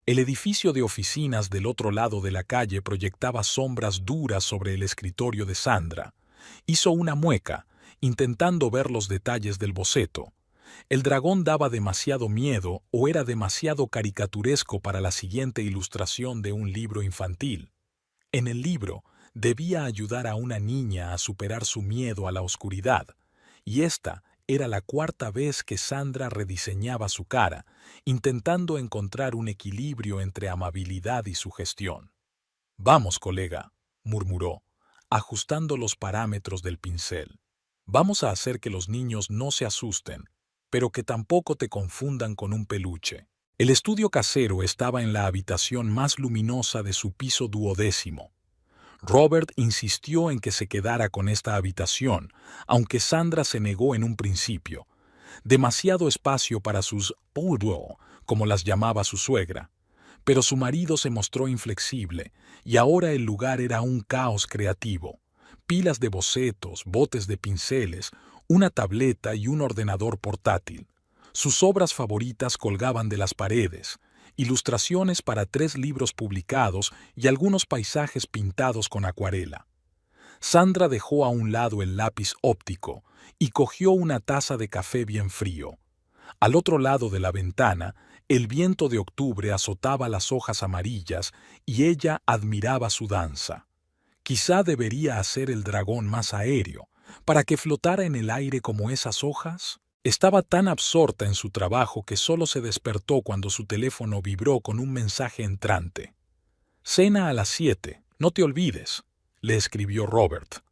El edificio de oficinas del otro lado de la calle proyectaba sombras duras sobre el escritorio de Sandra. Hizo una mueca, intentando ver los detalles del boceto. El dragón daba demasiado miedo o era demasiado caricaturesco para la siguiente ilustración de un libro infantil. En el libro, debía ayudar a una niña a superar su miedo a la oscuridad, y esta era la cuarta vez que Sandra rediseñaba su cara, intentando encontrar un equilibrio entre amabilidad y sugestión. «Vamos, colega», murmuró, ajustando los parámetros del pincel. «Vamos a hacer que los niños no se asusten, pero que tampoco te confundan con un peluche». El estudio casero estaba en la habitación más luminosa de su piso 12º. Robert insistió en que se quedara con esta habitación, aunque Sandra se negó en un principio. Demasiado espacio para sus «poodle», como las llamaba su suegra. Pero su marido se mostró inflexible, y ahora el lugar era un caos creativo. Pilas de bocetos, botes de pinceles, una tableta y un ordenador portátil. Sus obras favoritas colgaban de las paredes, ilustraciones para 3 libros publicados y algunos paisajes pintados con acuarela. Sandra dejó a un lado el lápiz óptico y cogió una taza de café bien frío. Al otro lado de la ventana, el viento de octubre azotaba las hojas amarillas y ella admiraba su danza. Quizá debería hacer el dragón más aéreo, para que flotara en el aire como esas hojas. Estaba tan absorta en su trabajo que solo se despertó cuando su teléfono vibró con un mensaje entrante. «Cena a las 7, no te olvides», le escribió Robert.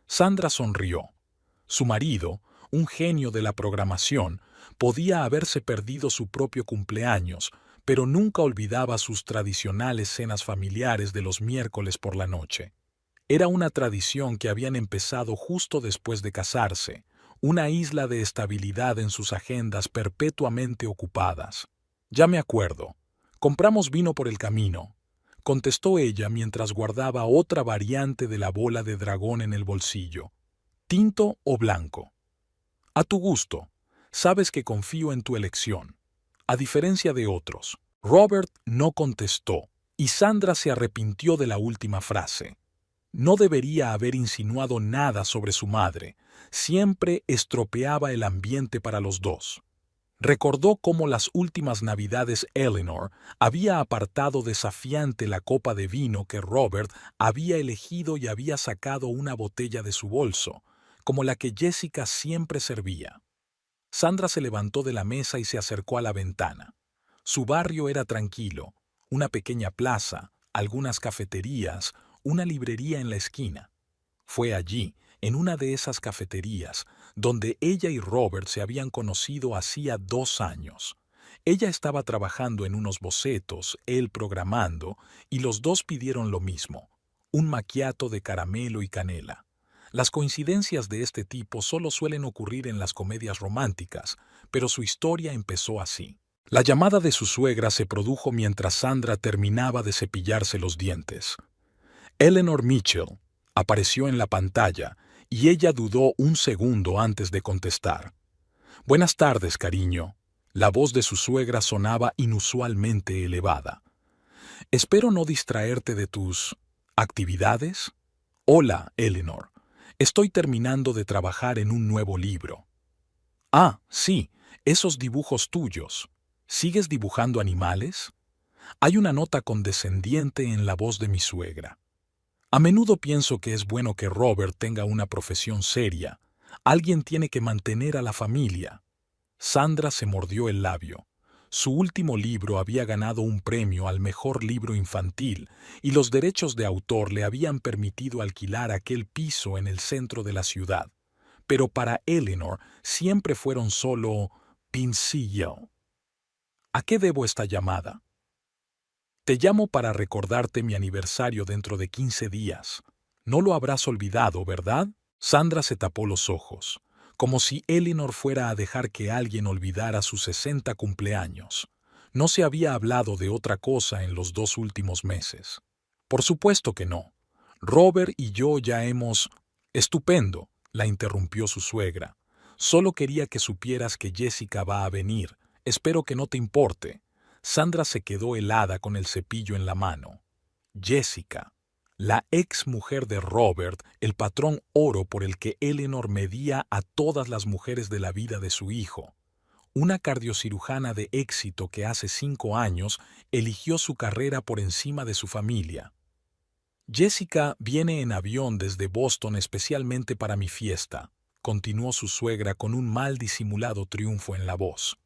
Sandra sonrió. Su marido, un genio de la programación, podía haberse perdido su propio cumpleaños, pero nunca olvidaba sus tradicionales cenas familiares de los miércoles por la noche. Era una tradición que habían empezado justo después de casarse, una isla de estabilidad en sus agendas perpetuamente ocupadas. «Ya me acuerdo. Compramos vino por el camino», contestó ella mientras guardaba otra variante de la bola de dragón en el bolsillo. «¿Tinto o blanco?» «A tu gusto. Sabes que confío en tu elección. A diferencia de otros». Robert no contestó, y Sandra se arrepintió de la última frase. No debería haber insinuado nada sobre su madre. Siempre estropeaba el ambiente para los dos. Recordó cómo las últimas navidades Eleanor había apartado desafiante la copa de vino que Robert había elegido y había sacado una botella de su bolso, como la que Jessica siempre servía. Sandra se levantó de la mesa y se acercó a la ventana. Su barrio era tranquilo, una pequeña plaza, algunas cafeterías, una librería en la esquina. Fue allí, en una de esas cafeterías, donde ella y Robert se habían conocido hacía 2 años. Ella estaba trabajando en unos bocetos, él programando, y los dos pidieron lo mismo, un macchiato de caramelo y canela. Las coincidencias de este tipo solo suelen ocurrir en las comedias románticas, pero su historia empezó así. La llamada de su suegra se produjo mientras Sandra terminaba de cepillarse los dientes. Eleanor Mitchell apareció en la pantalla y ella dudó un segundo antes de contestar. «Buenas tardes, cariño». La voz de su suegra sonaba inusualmente elevada. «Espero no distraerte de tus actividades». «Hola, Eleanor. Estoy terminando de trabajar en un nuevo libro». «Ah, sí, esos dibujos tuyos. ¿Sigues dibujando animales?» Hay una nota condescendiente en la voz de mi suegra. A menudo pienso que es bueno que Robert tenga una profesión seria. Alguien tiene que mantener a la familia. Sandra se mordió el labio. Su último libro había ganado un premio al mejor libro infantil y los derechos de autor le habían permitido alquilar aquel piso en el centro de la ciudad. Pero para Eleanor siempre fueron solo pincillo. ¿A qué debo esta llamada? Te llamo para recordarte mi aniversario dentro de 15 días. No lo habrás olvidado, ¿verdad? Sandra se tapó los ojos, como si Eleanor fuera a dejar que alguien olvidara sus 60 cumpleaños. No se había hablado de otra cosa en los 2 últimos meses. Por supuesto que no. Robert y yo ya hemos... Estupendo, la interrumpió su suegra. Solo quería que supieras que Jessica va a venir. Espero que no te importe. Sandra se quedó helada con el cepillo en la mano. Jessica, la ex mujer de Robert, el patrón oro por el que Eleanor medía a todas las mujeres de la vida de su hijo. Una cardiocirujana de éxito que hace 5 años eligió su carrera por encima de su familia. Jessica viene en avión desde Boston especialmente para mi fiesta, continuó su suegra con un mal disimulado triunfo en la voz.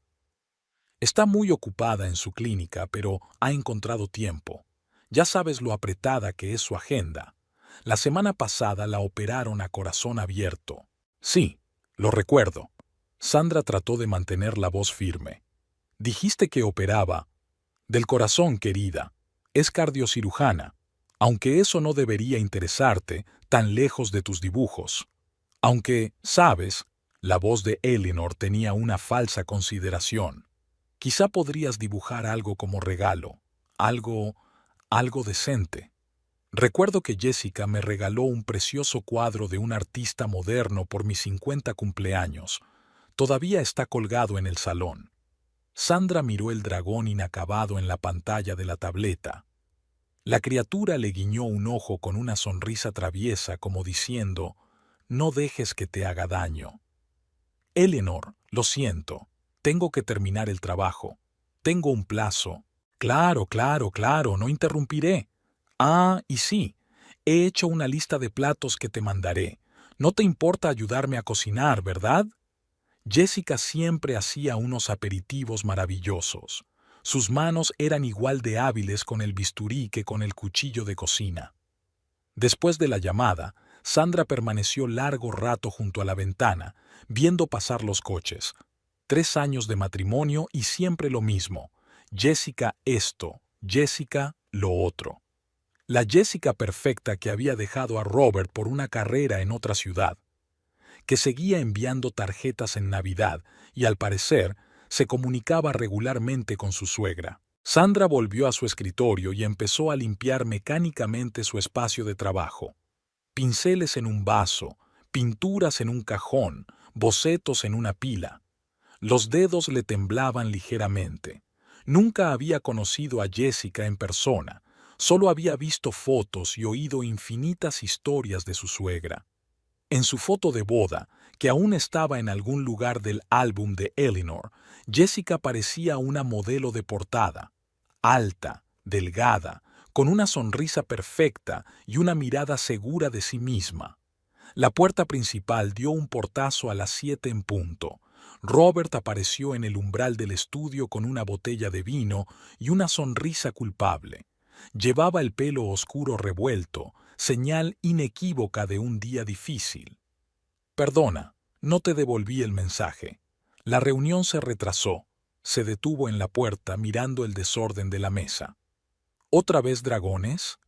Está muy ocupada en su clínica, pero ha encontrado tiempo. Ya sabes lo apretada que es su agenda. La semana pasada la operaron a corazón abierto. Sí, lo recuerdo. Sandra trató de mantener la voz firme. Dijiste que operaba. Del corazón, querida. Es cardiocirujana. Aunque eso no debería interesarte, tan lejos de tus dibujos. Aunque, sabes, la voz de Eleanor tenía una falsa consideración. Quizá podrías dibujar algo como regalo. Algo decente. Recuerdo que Jessica me regaló un precioso cuadro de un artista moderno por mis 50 cumpleaños. Todavía está colgado en el salón. Sandra miró el dragón inacabado en la pantalla de la tableta. La criatura le guiñó un ojo con una sonrisa traviesa como diciendo, «No dejes que te haga daño». «Eleanor, lo siento. Tengo que terminar el trabajo. Tengo un plazo». «Claro, no interrumpiré». «Ah, y sí, he hecho una lista de platos que te mandaré. No te importa ayudarme a cocinar, ¿verdad?» Jessica siempre hacía unos aperitivos maravillosos. Sus manos eran igual de hábiles con el bisturí que con el cuchillo de cocina. Después de la llamada, Sandra permaneció largo rato junto a la ventana, viendo pasar los coches. 3 años de matrimonio y siempre lo mismo. Jessica esto, Jessica lo otro. La Jessica perfecta que había dejado a Robert por una carrera en otra ciudad, que seguía enviando tarjetas en Navidad y, al parecer, se comunicaba regularmente con su suegra. Sandra volvió a su escritorio y empezó a limpiar mecánicamente su espacio de trabajo. Pinceles en un vaso, pinturas en un cajón, bocetos en una pila. Los dedos le temblaban ligeramente. Nunca había conocido a Jessica en persona, solo había visto fotos y oído infinitas historias de su suegra. En su foto de boda, que aún estaba en algún lugar del álbum de Eleanor, Jessica parecía una modelo de portada, alta, delgada, con una sonrisa perfecta y una mirada segura de sí misma. La puerta principal dio un portazo a las 7 en punto. Robert apareció en el umbral del estudio con una botella de vino y una sonrisa culpable. Llevaba el pelo oscuro revuelto, señal inequívoca de un día difícil. «Perdona, no te devolví el mensaje». La reunión se retrasó. Se detuvo en la puerta mirando el desorden de la mesa. «¿Otra vez dragones?»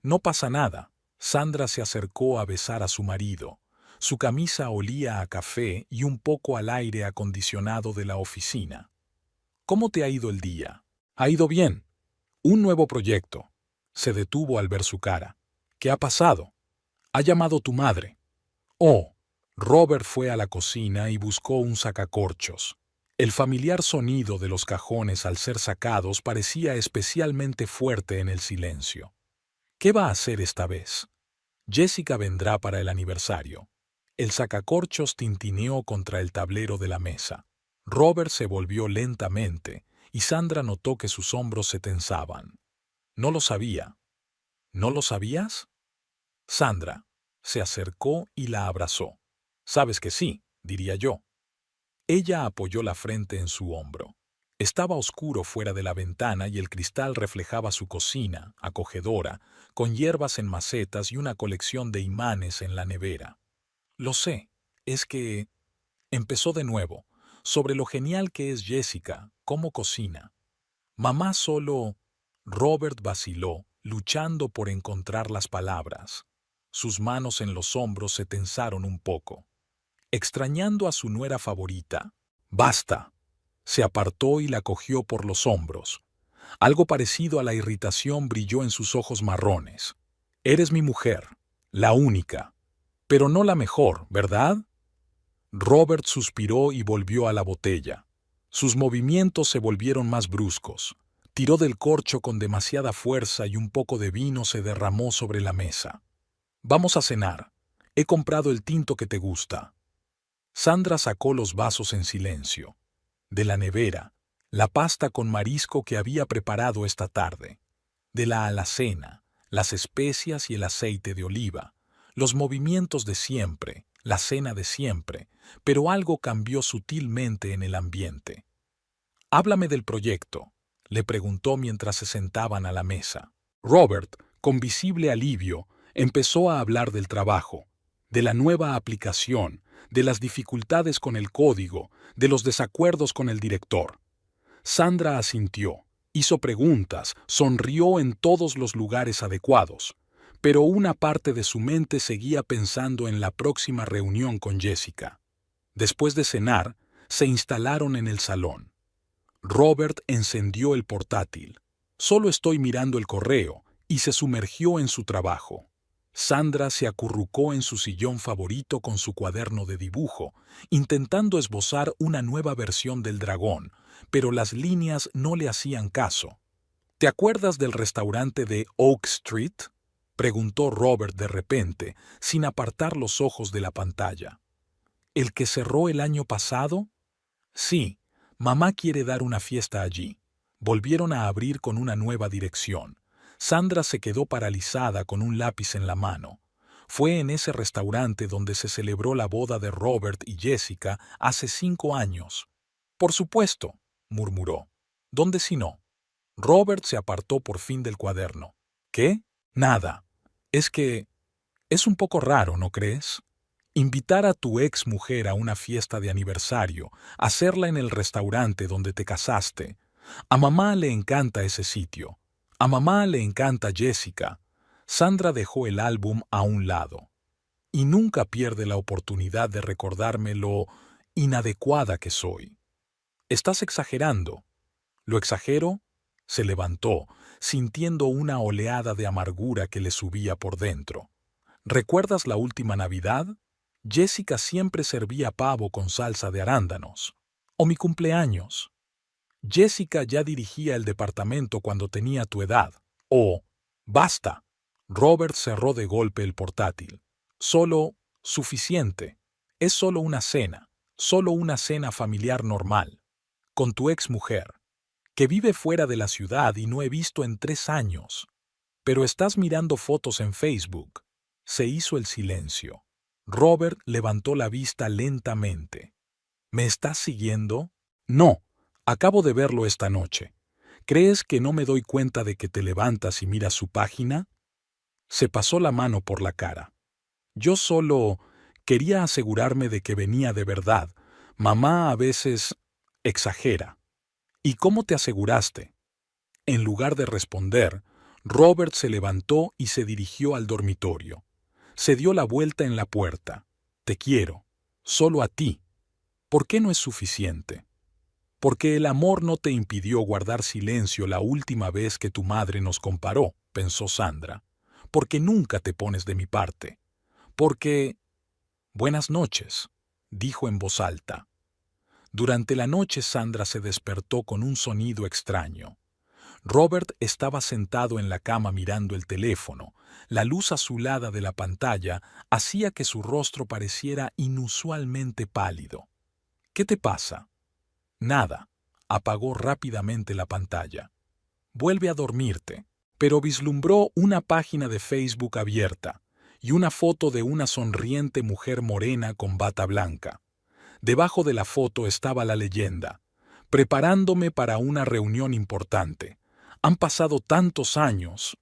«No pasa nada». Sandra se acercó a besar a su marido. Su camisa olía a café y un poco al aire acondicionado de la oficina. «¿Cómo te ha ido el día?» «Ha ido bien. Un nuevo proyecto». Se detuvo al ver su cara. «¿Qué ha pasado?» «Ha llamado tu madre». «Oh». Robert fue a la cocina y buscó un sacacorchos. El familiar sonido de los cajones al ser sacados parecía especialmente fuerte en el silencio. ¿Qué va a hacer esta vez? Jessica vendrá para el aniversario. El sacacorchos tintineó contra el tablero de la mesa. Robert se volvió lentamente y Sandra notó que sus hombros se tensaban. No lo sabía. ¿No lo sabías? Sandra se acercó y la abrazó. «Sabes que sí», diría yo. Ella apoyó la frente en su hombro. Estaba oscuro fuera de la ventana y el cristal reflejaba su cocina, acogedora, con hierbas en macetas y una colección de imanes en la nevera. «Lo sé, es que...» Empezó de nuevo, sobre lo genial que es Jessica, cómo cocina. «Mamá solo...» Robert vaciló, luchando por encontrar las palabras. Sus manos en los hombros se tensaron un poco. Extrañando a su nuera favorita. «¡Basta!». Se apartó y la cogió por los hombros. Algo parecido a la irritación brilló en sus ojos marrones. «Eres mi mujer, la única, pero no la mejor, ¿verdad?». Robert suspiró y volvió a la botella. Sus movimientos se volvieron más bruscos. Tiró del corcho con demasiada fuerza y un poco de vino se derramó sobre la mesa. Vamos a cenar. He comprado el tinto que te gusta. Sandra sacó los vasos en silencio. De la nevera, la pasta con marisco que había preparado esta tarde. De la alacena, las especias y el aceite de oliva. Los movimientos de siempre, la cena de siempre, pero algo cambió sutilmente en el ambiente. Háblame del proyecto, le preguntó mientras se sentaban a la mesa. Robert, con visible alivio, empezó a hablar del trabajo, de la nueva aplicación, de las dificultades con el código, de los desacuerdos con el director. Sandra asintió, hizo preguntas, sonrió en todos los lugares adecuados, pero una parte de su mente seguía pensando en la próxima reunión con Jessica. Después de cenar, se instalaron en el salón. Robert encendió el portátil. Solo estoy mirando el correo, y se sumergió en su trabajo. Sandra se acurrucó en su sillón favorito con su cuaderno de dibujo, intentando esbozar una nueva versión del dragón, pero las líneas no le hacían caso. ¿Te acuerdas del restaurante de Oak Street?, preguntó Robert de repente, sin apartar los ojos de la pantalla. ¿El que cerró el año pasado? Sí, mamá quiere dar una fiesta allí. Volvieron a abrir con una nueva dirección. Sandra se quedó paralizada con un lápiz en la mano. Fue en ese restaurante donde se celebró la boda de Robert y Jessica hace 5 años. Por supuesto, murmuró. ¿Dónde si no? Robert se apartó por fin del cuaderno. ¿Qué? Nada. Es que... es un poco raro, ¿no crees? Invitar a tu ex mujer a una fiesta de aniversario, hacerla en el restaurante donde te casaste. A mamá le encanta ese sitio. A mamá le encanta Jessica. Sandra dejó el álbum a un lado. Y nunca pierde la oportunidad de recordarme lo inadecuada que soy. Estás exagerando. ¿Lo exagero? Se levantó, sintiendo una oleada de amargura que le subía por dentro. ¿Recuerdas la última Navidad? Jessica siempre servía pavo con salsa de arándanos. O mi cumpleaños. Jessica ya dirigía el departamento cuando tenía tu edad. Oh, basta. Robert cerró de golpe el portátil. Solo, suficiente. Es solo una cena familiar normal. Con tu ex mujer, que vive fuera de la ciudad y no he visto en 3 años. Pero estás mirando fotos en Facebook. Se hizo el silencio. Robert levantó la vista lentamente. ¿Me estás siguiendo? No. Acabo de verlo esta noche. ¿Crees que no me doy cuenta de que te levantas y miras su página? Se pasó la mano por la cara. Yo solo quería asegurarme de que venía de verdad. Mamá a veces exagera. ¿Y cómo te aseguraste? En lugar de responder, Robert se levantó y se dirigió al dormitorio. Se dio la vuelta en la puerta. Te quiero. Solo a ti. ¿Por qué no es suficiente? Porque el amor no te impidió guardar silencio la última vez que tu madre nos comparó, pensó Sandra. Porque nunca te pones de mi parte. Porque... Buenas noches, dijo en voz alta. Durante la noche Sandra se despertó con un sonido extraño. Robert estaba sentado en la cama mirando el teléfono. La luz azulada de la pantalla hacía que su rostro pareciera inusualmente pálido. ¿Qué te pasa? Nada. Apagó rápidamente la pantalla. Vuelve a dormirte. Pero vislumbró una página de Facebook abierta y una foto de una sonriente mujer morena con bata blanca. Debajo de la foto estaba la leyenda: preparándome para una reunión importante. Han pasado tantos años.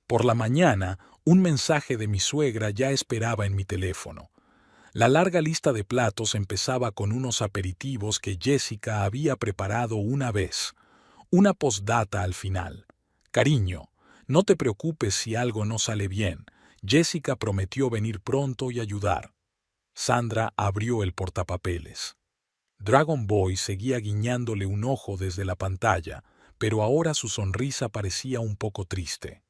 Por la mañana, un mensaje de mi suegra ya esperaba en mi teléfono. La larga lista de platos empezaba con unos aperitivos que Jessica había preparado una vez. Una postdata al final. Cariño, no te preocupes si algo no sale bien. Jessica prometió venir pronto y ayudar. Sandra abrió el portapapeles. Dragon Boy seguía guiñándole un ojo desde la pantalla, pero ahora su sonrisa parecía un poco triste.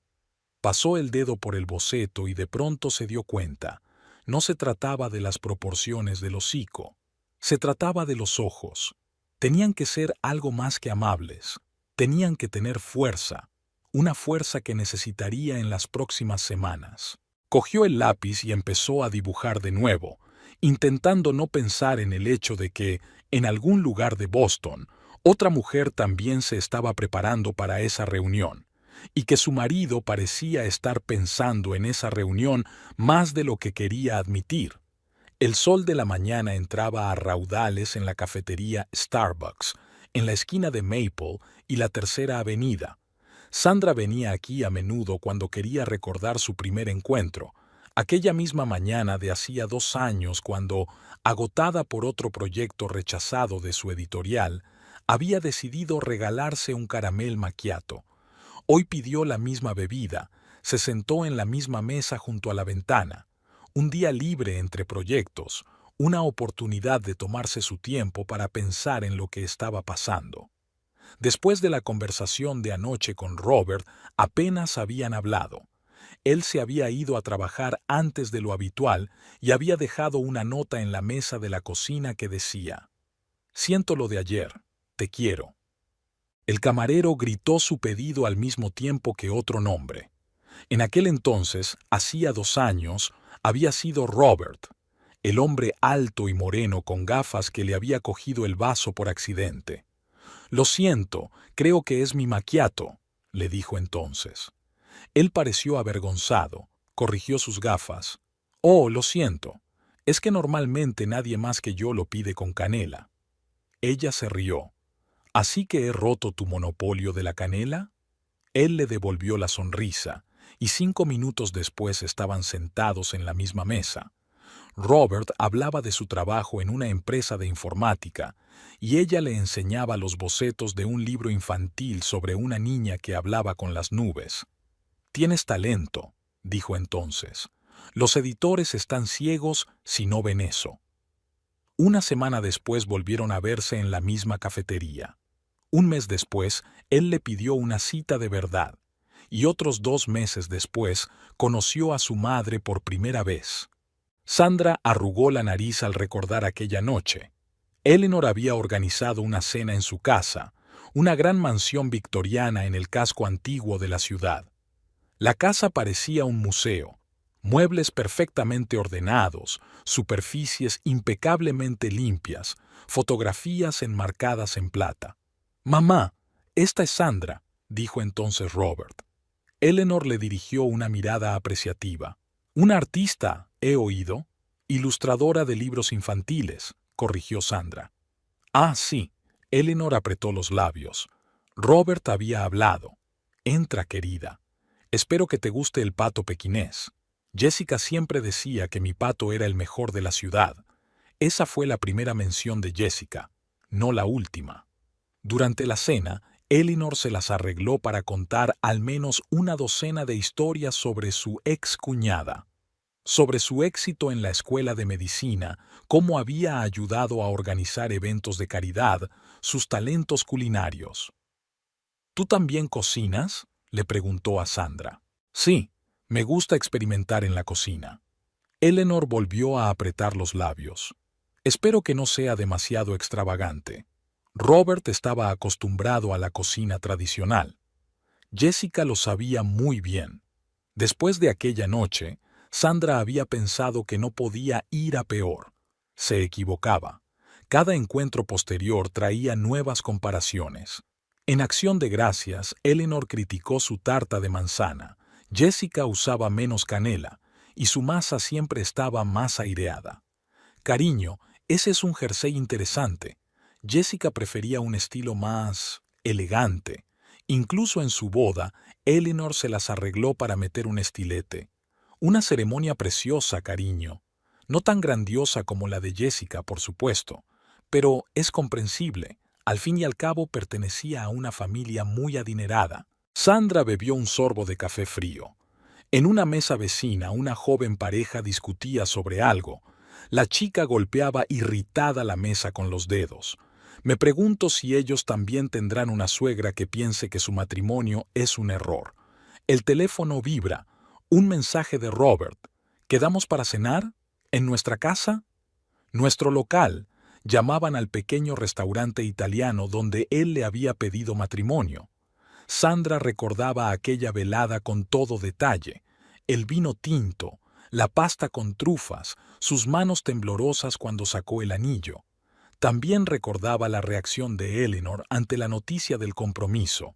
Pasó el dedo por el boceto y de pronto se dio cuenta. No se trataba de las proporciones del hocico. Se trataba de los ojos. Tenían que ser algo más que amables. Tenían que tener fuerza, una fuerza que necesitaría en las próximas semanas. Cogió el lápiz y empezó a dibujar de nuevo, intentando no pensar en el hecho de que, en algún lugar de Boston, otra mujer también se estaba preparando para esa reunión, y que su marido parecía estar pensando en esa reunión más de lo que quería admitir. El sol de la mañana entraba a raudales en la cafetería Starbucks, en la esquina de Maple y la Tercera Avenida. Sandra venía aquí a menudo cuando quería recordar su primer encuentro, aquella misma mañana de hacía 2 años cuando, agotada por otro proyecto rechazado de su editorial, había decidido regalarse un caramel macchiato. Hoy pidió la misma bebida, se sentó en la misma mesa junto a la ventana. Un día libre entre proyectos, una oportunidad de tomarse su tiempo para pensar en lo que estaba pasando. Después de la conversación de anoche con Robert, apenas habían hablado. Él se había ido a trabajar antes de lo habitual y había dejado una nota en la mesa de la cocina que decía: «Siento lo de ayer, te quiero». El camarero gritó su pedido al mismo tiempo que otro nombre. En aquel entonces, hacía 2 años, había sido Robert, el hombre alto y moreno con gafas que le había cogido el vaso por accidente. «Lo siento, creo que es mi macchiato», le dijo entonces. Él pareció avergonzado, corrigió sus gafas. «Oh, lo siento, es que normalmente nadie más que yo lo pide con canela». Ella se rió. «¿Así que he roto tu monopolio de la canela?». Él le devolvió la sonrisa, y 5 minutos después estaban sentados en la misma mesa. Robert hablaba de su trabajo en una empresa de informática, y ella le enseñaba los bocetos de un libro infantil sobre una niña que hablaba con las nubes. «Tienes talento», dijo entonces. «Los editores están ciegos si no ven eso». Una semana después volvieron a verse en la misma cafetería. Un mes después, él le pidió una cita de verdad, y otros 2 meses después conoció a su madre por primera vez. Sandra arrugó la nariz al recordar aquella noche. Eleanor había organizado una cena en su casa, una gran mansión victoriana en el casco antiguo de la ciudad. La casa parecía un museo, muebles perfectamente ordenados, superficies impecablemente limpias, fotografías enmarcadas en plata. «Mamá, esta es Sandra», dijo entonces Robert. Eleanor le dirigió una mirada apreciativa. «Una artista, he oído. Ilustradora de libros infantiles», corrigió Sandra. «Ah, sí». Eleanor apretó los labios. Robert había hablado. «Entra, querida. Espero que te guste el pato pequinés. Jessica siempre decía que mi pato era el mejor de la ciudad». Esa fue la primera mención de Jessica, no la última. Durante la cena, Eleanor se las arregló para contar al menos una docena de historias sobre su ex cuñada, sobre su éxito en la escuela de medicina, cómo había ayudado a organizar eventos de caridad, sus talentos culinarios. «¿Tú también cocinas?», le preguntó a Sandra. «Sí, me gusta experimentar en la cocina». Eleanor volvió a apretar los labios. «Espero que no sea demasiado extravagante». Robert estaba acostumbrado a la cocina tradicional. Jessica lo sabía muy bien. Después de aquella noche, Sandra había pensado que no podía ir a peor. Se equivocaba. Cada encuentro posterior traía nuevas comparaciones. En Acción de Gracias, Eleanor criticó su tarta de manzana. Jessica usaba menos canela, y su masa siempre estaba más aireada. «Cariño, ese es un jersey interesante». Jessica prefería un estilo más elegante. Incluso en su boda, Eleanor se las arregló para meter un estilete. «Una ceremonia preciosa, cariño. No tan grandiosa como la de Jessica, por supuesto, pero es comprensible. Al fin y al cabo pertenecía a una familia muy adinerada». Sandra bebió un sorbo de café frío. En una mesa vecina, una joven pareja discutía sobre algo. La chica golpeaba irritada la mesa con los dedos. «Me pregunto si ellos también tendrán una suegra que piense que su matrimonio es un error». El teléfono vibra. Un mensaje de Robert. «¿Quedamos para cenar? ¿En nuestra casa?» «Nuestro local. Llamaban al pequeño restaurante italiano donde él le había pedido matrimonio. Sandra recordaba aquella velada con todo detalle: el vino tinto, la pasta con trufas, sus manos temblorosas cuando sacó el anillo. También recordaba la reacción de Eleanor ante la noticia del compromiso.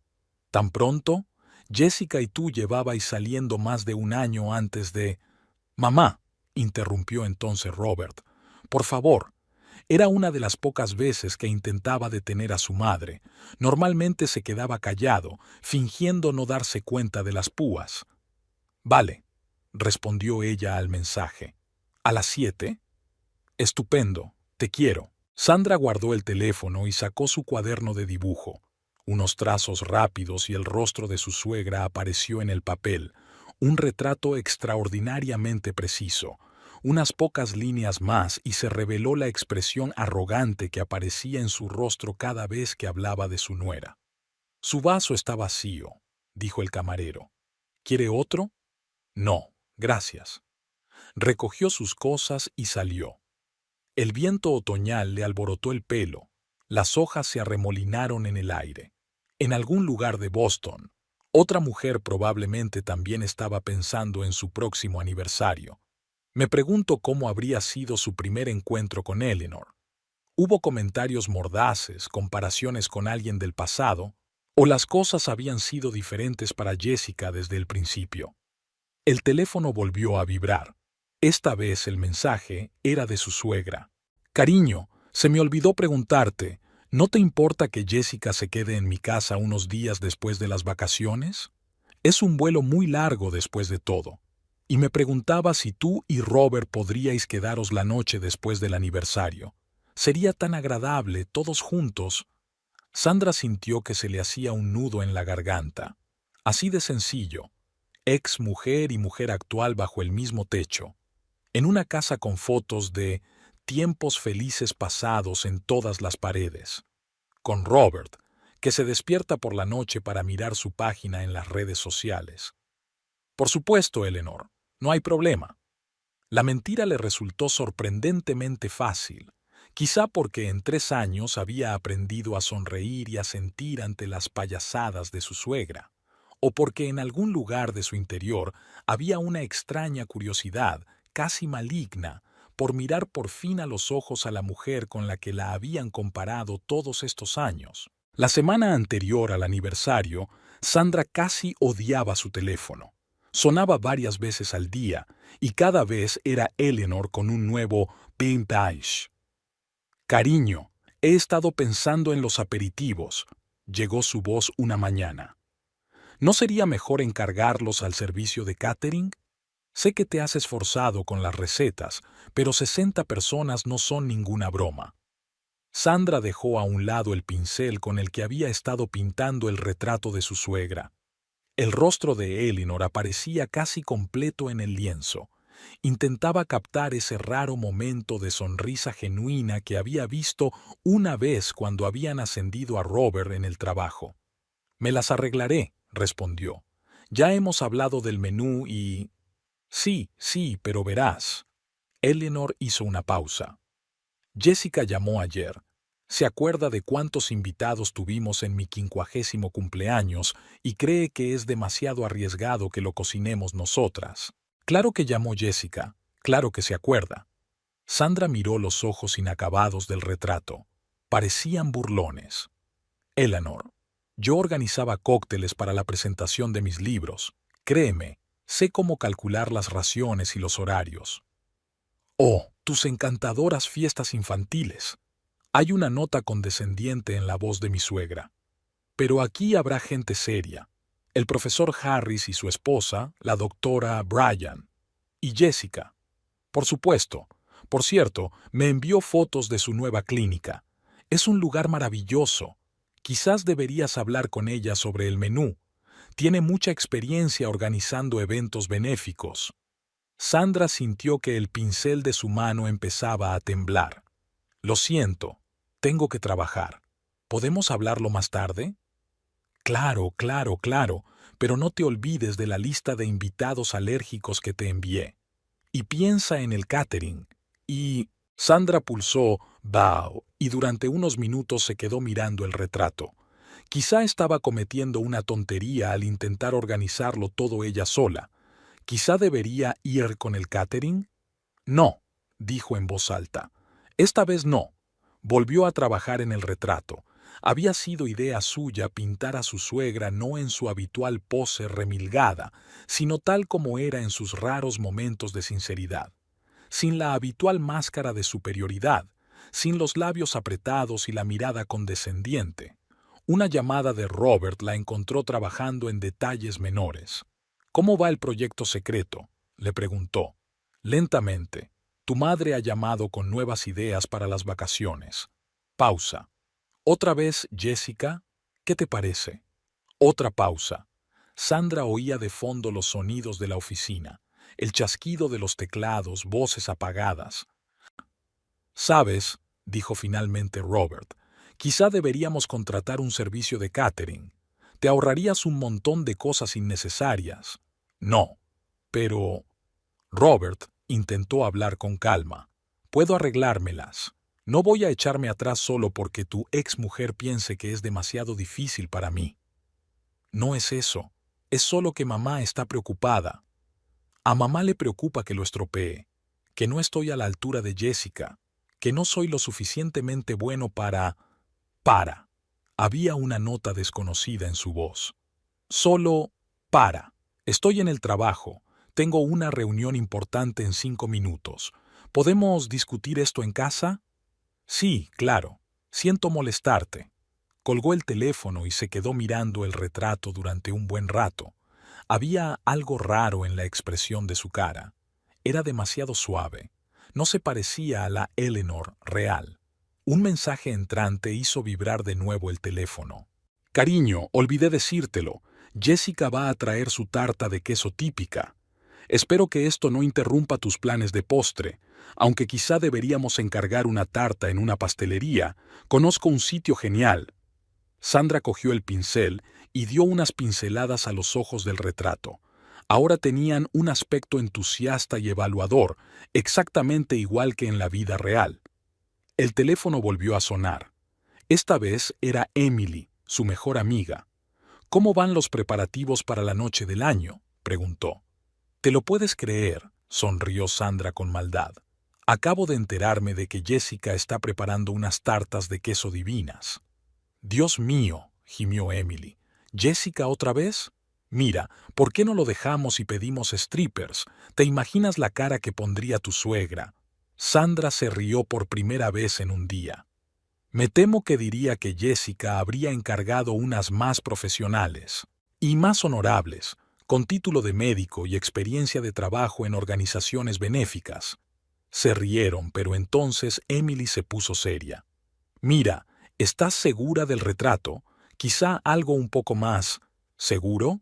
Tan pronto, Jessica y tú llevabais saliendo más de un año antes de... Mamá, interrumpió entonces Robert, por favor. Era una de las pocas veces que intentaba detener a su madre. Normalmente se quedaba callado, fingiendo no darse cuenta de las púas. Vale, respondió ella al mensaje. ¿A las 7? Estupendo, te quiero. Sandra guardó el teléfono y sacó su cuaderno de dibujo. Unos trazos rápidos y el rostro de su suegra apareció en el papel, un retrato extraordinariamente preciso. Unas pocas líneas más y se reveló la expresión arrogante que aparecía en su rostro cada vez que hablaba de su nuera. Su vaso está vacío, dijo el camarero. ¿Quiere otro? No, gracias. Recogió sus cosas y salió. El viento otoñal le alborotó el pelo. Las hojas se arremolinaron en el aire. En algún lugar de Boston, otra mujer probablemente también estaba pensando en su próximo aniversario. Me pregunto cómo habría sido su primer encuentro con Eleanor. Hubo comentarios mordaces, comparaciones con alguien del pasado, o las cosas habían sido diferentes para Jessica desde el principio. El teléfono volvió a vibrar. Esta vez el mensaje era de su suegra. Cariño, se me olvidó preguntarte, ¿no te importa que Jessica se quede en mi casa unos días después de las vacaciones? Es un vuelo muy largo después de todo. Y me preguntaba si tú y Robert podríais quedaros la noche después del aniversario. Sería tan agradable, todos juntos. Sandra sintió que se le hacía un nudo en la garganta. Así de sencillo. Ex mujer y mujer actual bajo el mismo techo. En una casa con fotos de tiempos felices pasados en todas las paredes. Con Robert, que se despierta por la noche para mirar su página en las redes sociales. Por supuesto, Eleanor. No hay problema. La mentira le resultó sorprendentemente fácil, quizá porque en 3 años había aprendido a sonreír y a sentir ante las payasadas de su suegra, o porque en algún lugar de su interior había una extraña curiosidad, casi maligna, por mirar por fin a los ojos a la mujer con la que la habían comparado todos estos años. La semana anterior al aniversario, Sandra casi odiaba su teléfono. Sonaba varias veces al día, y cada vez era Eleanor con un nuevo «Bing Beige». «Cariño, he estado pensando en los aperitivos», llegó su voz una mañana. ¿No sería mejor encargarlos al servicio de catering? Sé que te has esforzado con las recetas, pero 60 personas no son ninguna broma. Sandra dejó a un lado el pincel con el que había estado pintando el retrato de su suegra. El rostro de Eleanor aparecía casi completo en el lienzo. Intentaba captar ese raro momento de sonrisa genuina que había visto una vez cuando habían ascendido a Robert en el trabajo. «Me las arreglaré», respondió. «Ya hemos hablado del menú y...» Sí, pero verás». Eleanor hizo una pausa. Jessica llamó ayer. Se acuerda de cuántos invitados tuvimos en mi 50º cumpleaños y cree que es demasiado arriesgado que lo cocinemos nosotras. Claro que llamó Jessica, claro que se acuerda. Sandra miró los ojos inacabados del retrato. Parecían burlones. Eleanor, yo organizaba cócteles para la presentación de mis libros. Créeme, sé cómo calcular las raciones y los horarios. Oh, tus encantadoras fiestas infantiles. Hay una nota condescendiente en la voz de mi suegra. Pero aquí habrá gente seria. El profesor Harris y su esposa, la doctora Bryan. Y Jessica. Por supuesto. Por cierto, me envió fotos de su nueva clínica. Es un lugar maravilloso. Quizás deberías hablar con ella sobre el menú. Tiene mucha experiencia organizando eventos benéficos. Sandra sintió que el pincel de su mano empezaba a temblar. Lo siento. Tengo que trabajar. ¿Podemos hablarlo más tarde? Claro, pero no te olvides de la lista de invitados alérgicos que te envié. Y piensa en el catering. Y Sandra pulsó «Bow» y durante unos minutos se quedó mirando el retrato. Quizá estaba cometiendo una tontería al intentar organizarlo todo ella sola. ¿Quizá debería ir con el catering? No, dijo en voz alta. Esta vez no. Volvió a trabajar en el retrato. Había sido idea suya pintar a su suegra no en su habitual pose remilgada, sino tal como era en sus raros momentos de sinceridad, sin la habitual máscara de superioridad, sin los labios apretados y la mirada condescendiente. Una llamada de Robert la encontró trabajando en detalles menores. «¿Cómo va el proyecto secreto?», le preguntó. Lentamente. «Tu madre ha llamado con nuevas ideas para las vacaciones». Pausa. «¿Otra vez, Jessica? ¿Qué te parece?» Otra pausa. Sandra oía de fondo los sonidos de la oficina, el chasquido de los teclados, voces apagadas. «¿Sabes?», dijo finalmente Robert, «quizá deberíamos contratar un servicio de catering. Te ahorrarías un montón de cosas innecesarias». «No, pero...». Robert intentó hablar con calma. «Puedo arreglármelas. No voy a echarme atrás solo porque tu exmujer piense que es demasiado difícil para mí». «No es eso. Es solo que mamá está preocupada. A mamá le preocupa que lo estropee, que no estoy a la altura de Jessica, que no soy lo suficientemente bueno para... Había una nota desconocida en su voz. Solo para. Estoy en el trabajo. Tengo una reunión importante en 5 minutos. ¿Podemos discutir esto en casa? Sí, claro. Siento molestarte. Colgó el teléfono y se quedó mirando el retrato durante un buen rato. Había algo raro en la expresión de su cara. Era demasiado suave. No se parecía a la Eleanor real. Un mensaje entrante hizo vibrar de nuevo el teléfono. «Cariño, olvidé decírtelo. Jessica va a traer su tarta de queso típica. Espero que esto no interrumpa tus planes de postre, aunque quizá deberíamos encargar una tarta en una pastelería. Conozco un sitio genial». Sandra cogió el pincel y dio unas pinceladas a los ojos del retrato. Ahora tenían un aspecto entusiasta y evaluador, exactamente igual que en la vida real. El teléfono volvió a sonar. Esta vez era Emily, su mejor amiga. «¿Cómo van los preparativos para la noche del año?», preguntó. «¿Te lo puedes creer?», sonrió Sandra con maldad. «Acabo de enterarme de que Jessica está preparando unas tartas de queso divinas». «Dios mío», gimió Emily. «¿Jessica otra vez? Mira, ¿por qué no lo dejamos y pedimos strippers? ¿Te imaginas la cara que pondría tu suegra?» Sandra se rió por primera vez en un día. «Me temo que diría que Jessica habría encargado unas más profesionales y más honorables, con título de médico y experiencia de trabajo en organizaciones benéficas». Se rieron, pero entonces Emily se puso seria. «Mira, ¿estás segura del retrato? Quizá algo un poco más. ¿Seguro?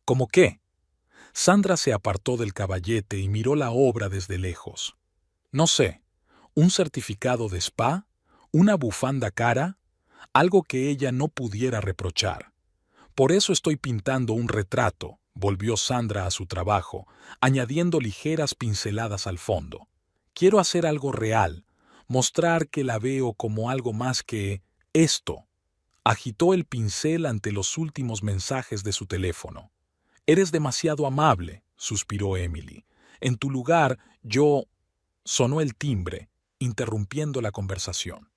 ¿Cómo qué?». Sandra se apartó del caballete y miró la obra desde lejos. «No sé, un certificado de spa, una bufanda cara, algo que ella no pudiera reprochar. Por eso estoy pintando un retrato», volvió Sandra a su trabajo, añadiendo ligeras pinceladas al fondo. «Quiero hacer algo real, mostrar que la veo como algo más que esto». Agitó el pincel ante los últimos mensajes de su teléfono. «Eres demasiado amable», suspiró Emily. «En tu lugar, yo...». Sonó el timbre, interrumpiendo la conversación.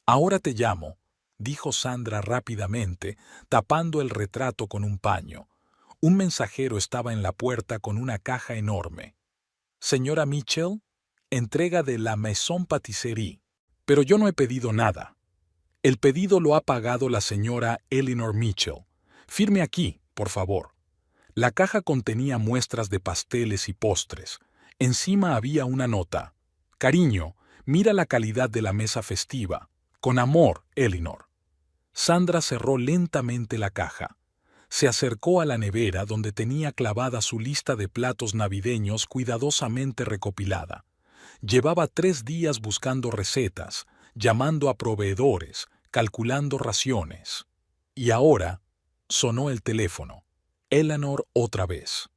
«Ahora te llamo», dijo Sandra rápidamente, tapando el retrato con un paño. Un mensajero estaba en la puerta con una caja enorme. «Señora Mitchell, entrega de la Maison Patisserie». «Pero yo no he pedido nada». «El pedido lo ha pagado la señora Eleanor Mitchell. Firme aquí, por favor». La caja contenía muestras de pasteles y postres. Encima había una nota. «Cariño, mira la calidad de la mesa festiva. Con amor, Eleanor». Sandra cerró lentamente la caja. Se acercó a la nevera donde tenía clavada su lista de platos navideños cuidadosamente recopilada. Llevaba 3 días buscando recetas, llamando a proveedores, calculando raciones. Y ahora sonó el teléfono. Eleanor otra vez.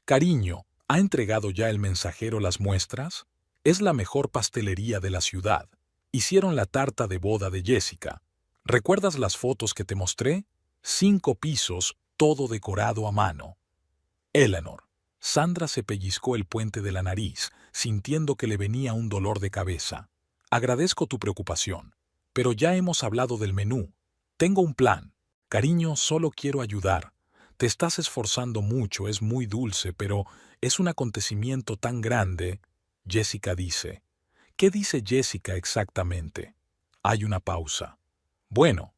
«Cariño, ¿ha entregado ya el mensajero las muestras?». Es la mejor pastelería de la ciudad. Hicieron la tarta de boda de Jessica. ¿Recuerdas las fotos que te mostré? 5 pisos, todo decorado a mano. Eleanor. Sandra se pellizcó el puente de la nariz, sintiendo que le venía un dolor de cabeza. Agradezco tu preocupación, pero ya hemos hablado del menú. Tengo un plan. Cariño, solo quiero ayudar. Te estás esforzando mucho, es muy dulce, pero es un acontecimiento tan grande. Jessica dice. ¿Qué dice Jessica exactamente? Hay una pausa. Bueno,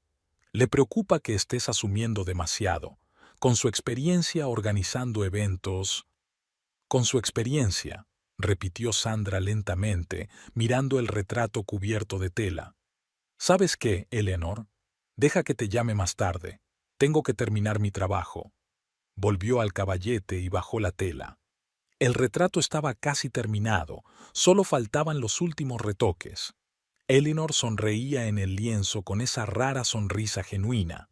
le preocupa que estés asumiendo demasiado. Con su experiencia organizando eventos. Con su experiencia, repitió Sandra lentamente, mirando el retrato cubierto de tela. ¿Sabes qué, Eleanor? Deja que te llame más tarde. Tengo que terminar mi trabajo. Volvió al caballete y bajó la tela. El retrato estaba casi terminado, solo faltaban los últimos retoques. Eleanor sonreía en el lienzo con esa rara sonrisa genuina.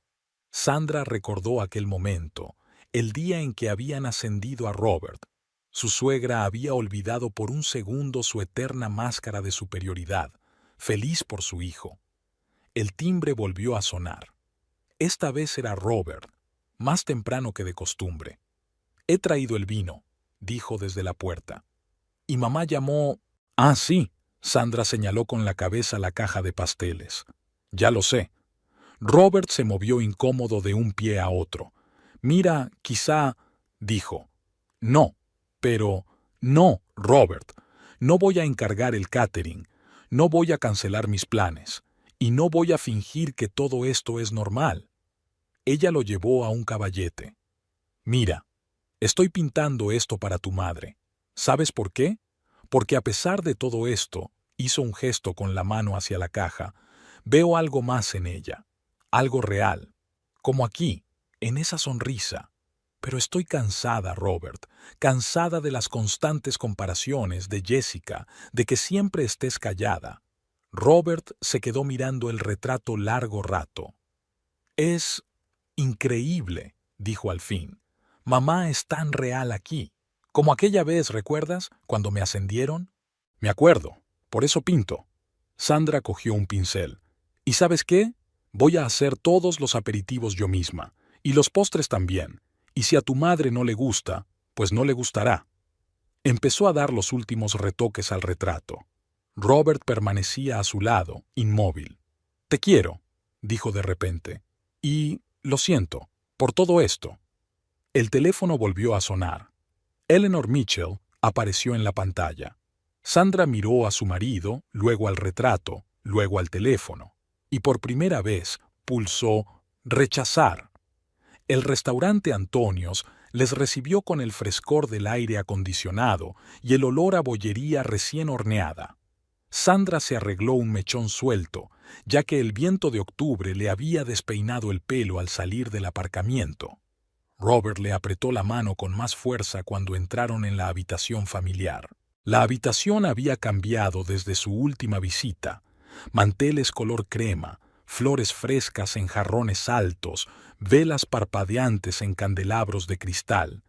Sandra recordó aquel momento, el día en que habían ascendido a Robert. Su suegra había olvidado por un segundo su eterna máscara de superioridad, feliz por su hijo. El timbre volvió a sonar. Esta vez era Robert, más temprano que de costumbre. «He traído el vino», dijo desde la puerta. «Y mamá llamó...» «Ah, sí», Sandra señaló con la cabeza la caja de pasteles. «Ya lo sé». Robert se movió incómodo de un pie a otro. «Mira, quizá...» dijo. «No, pero... No, Robert. No voy a encargar el catering. No voy a cancelar mis planes. Y no voy a fingir que todo esto es normal». Ella lo llevó a un caballete. «Mira, estoy pintando esto para tu madre. ¿Sabes por qué? Porque a pesar de todo esto», hizo un gesto con la mano hacia la caja, «veo algo más en ella. Algo real. Como aquí, en esa sonrisa. Pero estoy cansada, Robert, cansada de las constantes comparaciones, de Jessica, de que siempre estés callada». Robert se quedó mirando el retrato largo rato. «Es increíble», dijo al fin. «Mamá es tan real aquí. Como aquella vez, ¿recuerdas? Cuando me ascendieron». «Me acuerdo. Por eso pinto». Sandra cogió un pincel. «¿Y sabes qué? Voy a hacer todos los aperitivos yo misma. Y los postres también. Y si a tu madre no le gusta, pues no le gustará». Empezó a dar los últimos retoques al retrato. Robert permanecía a su lado, inmóvil. «Te quiero», dijo de repente. «Y lo siento, por todo esto». El teléfono volvió a sonar. Eleanor Mitchell apareció en la pantalla. Sandra miró a su marido, luego al retrato, luego al teléfono, y por primera vez pulsó «rechazar». El restaurante Antonios les recibió con el frescor del aire acondicionado y el olor a bollería recién horneada. Sandra se arregló un mechón suelto, ya que el viento de octubre le había despeinado el pelo al salir del aparcamiento. Robert le apretó la mano con más fuerza cuando entraron en la habitación familiar. La habitación había cambiado desde su última visita. Manteles color crema, flores frescas en jarrones altos, velas parpadeantes en candelabros de cristal.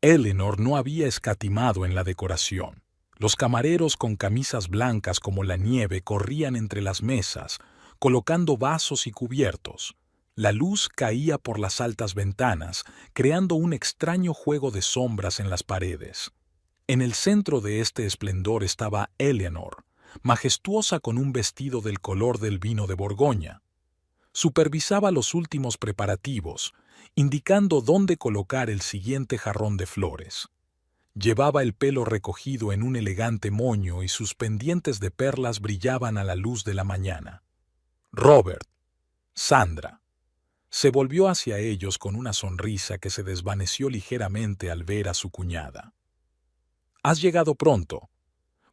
Eleanor no había escatimado en la decoración. Los camareros con camisas blancas como la nieve corrían entre las mesas, colocando vasos y cubiertos. La luz caía por las altas ventanas, creando un extraño juego de sombras en las paredes. En el centro de este esplendor estaba Eleanor, majestuosa con un vestido del color del vino de Borgoña. Supervisaba los últimos preparativos, indicando dónde colocar el siguiente jarrón de flores. Llevaba el pelo recogido en un elegante moño y sus pendientes de perlas brillaban a la luz de la mañana. Robert, Sandra. Se volvió hacia ellos con una sonrisa que se desvaneció ligeramente al ver a su cuñada. «Has llegado pronto.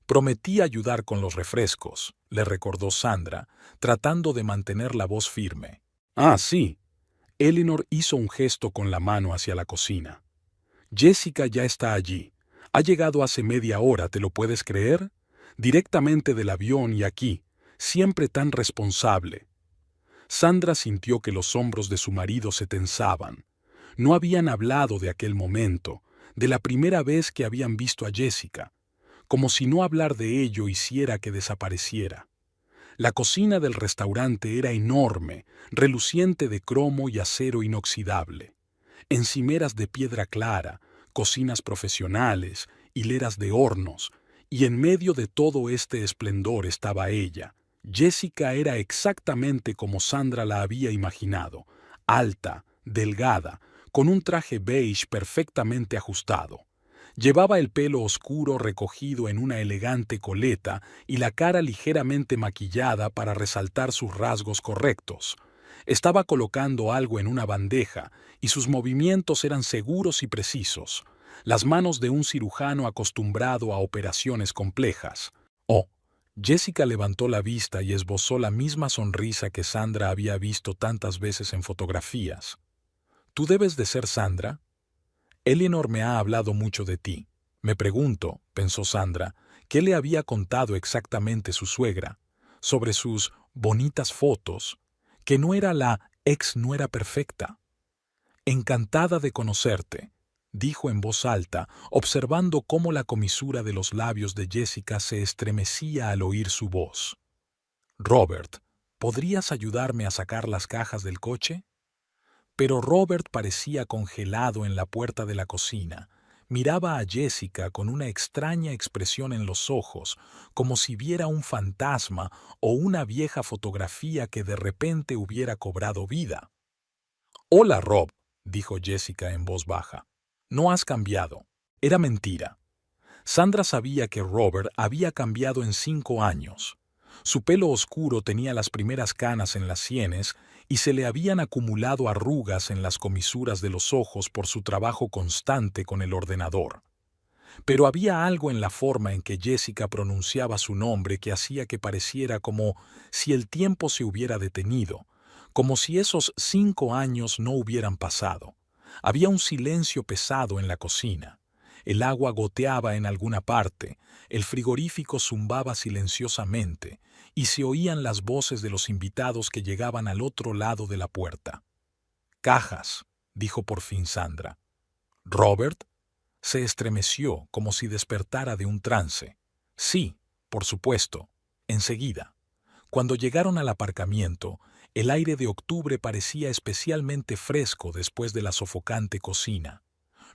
Prometí ayudar con los refrescos», le recordó Sandra, tratando de mantener la voz firme. «Ah, sí». Eleanor hizo un gesto con la mano hacia la cocina. «Jessica ya está allí. Ha llegado hace media hora, ¿te lo puedes creer? Directamente del avión y aquí, siempre tan responsable». Sandra sintió que los hombros de su marido se tensaban. No habían hablado de aquel momento, de la primera vez que habían visto a Jessica. como si no hablar de ello hiciera que desapareciera. La cocina del restaurante era enorme, reluciente de cromo y acero inoxidable. Encimeras de piedra clara, cocinas profesionales, hileras de hornos, y en medio de todo este esplendor estaba ella. Jessica era exactamente como Sandra la había imaginado, alta, delgada, con un traje beige perfectamente ajustado. Llevaba el pelo oscuro recogido en una elegante coleta y la cara ligeramente maquillada para resaltar sus rasgos correctos. Estaba colocando algo en una bandeja y sus movimientos eran seguros y precisos, las manos de un cirujano acostumbrado a operaciones complejas. Oh, Jessica levantó la vista y esbozó la misma sonrisa que Sandra había visto tantas veces en fotografías. ¿Tú debes de ser Sandra? Eleanor me ha hablado mucho de ti. Me pregunto, pensó Sandra, qué le había contado exactamente su suegra, sobre sus bonitas fotos, que no era la ex nuera perfecta. Encantada de conocerte, dijo en voz alta, observando cómo la comisura de los labios de Jessica se estremecía al oír su voz. Robert, ¿podrías ayudarme a sacar las cajas del coche? Pero Robert parecía congelado en la puerta de la cocina. Miraba a Jessica con una extraña expresión en los ojos, como si viera un fantasma o una vieja fotografía que de repente hubiera cobrado vida. «Hola, Rob», dijo Jessica en voz baja. «No has cambiado». Era mentira. Sandra sabía que Robert había cambiado en 5 años. Su pelo oscuro tenía las primeras canas en las sienes y se le habían acumulado arrugas en las comisuras de los ojos por su trabajo constante con el ordenador. Pero había algo en la forma en que Jessica pronunciaba su nombre que hacía que pareciera como si el tiempo se hubiera detenido, como si esos 5 años no hubieran pasado. Había un silencio pesado en la cocina. El agua goteaba en alguna parte, el frigorífico zumbaba silenciosamente, y se oían las voces de los invitados que llegaban al otro lado de la puerta. «Cajas», dijo por fin Sandra. «¿Robert?» Se estremeció como si despertara de un trance. «Sí, por supuesto, enseguida». Cuando llegaron al aparcamiento, el aire de octubre parecía especialmente fresco después de la sofocante cocina.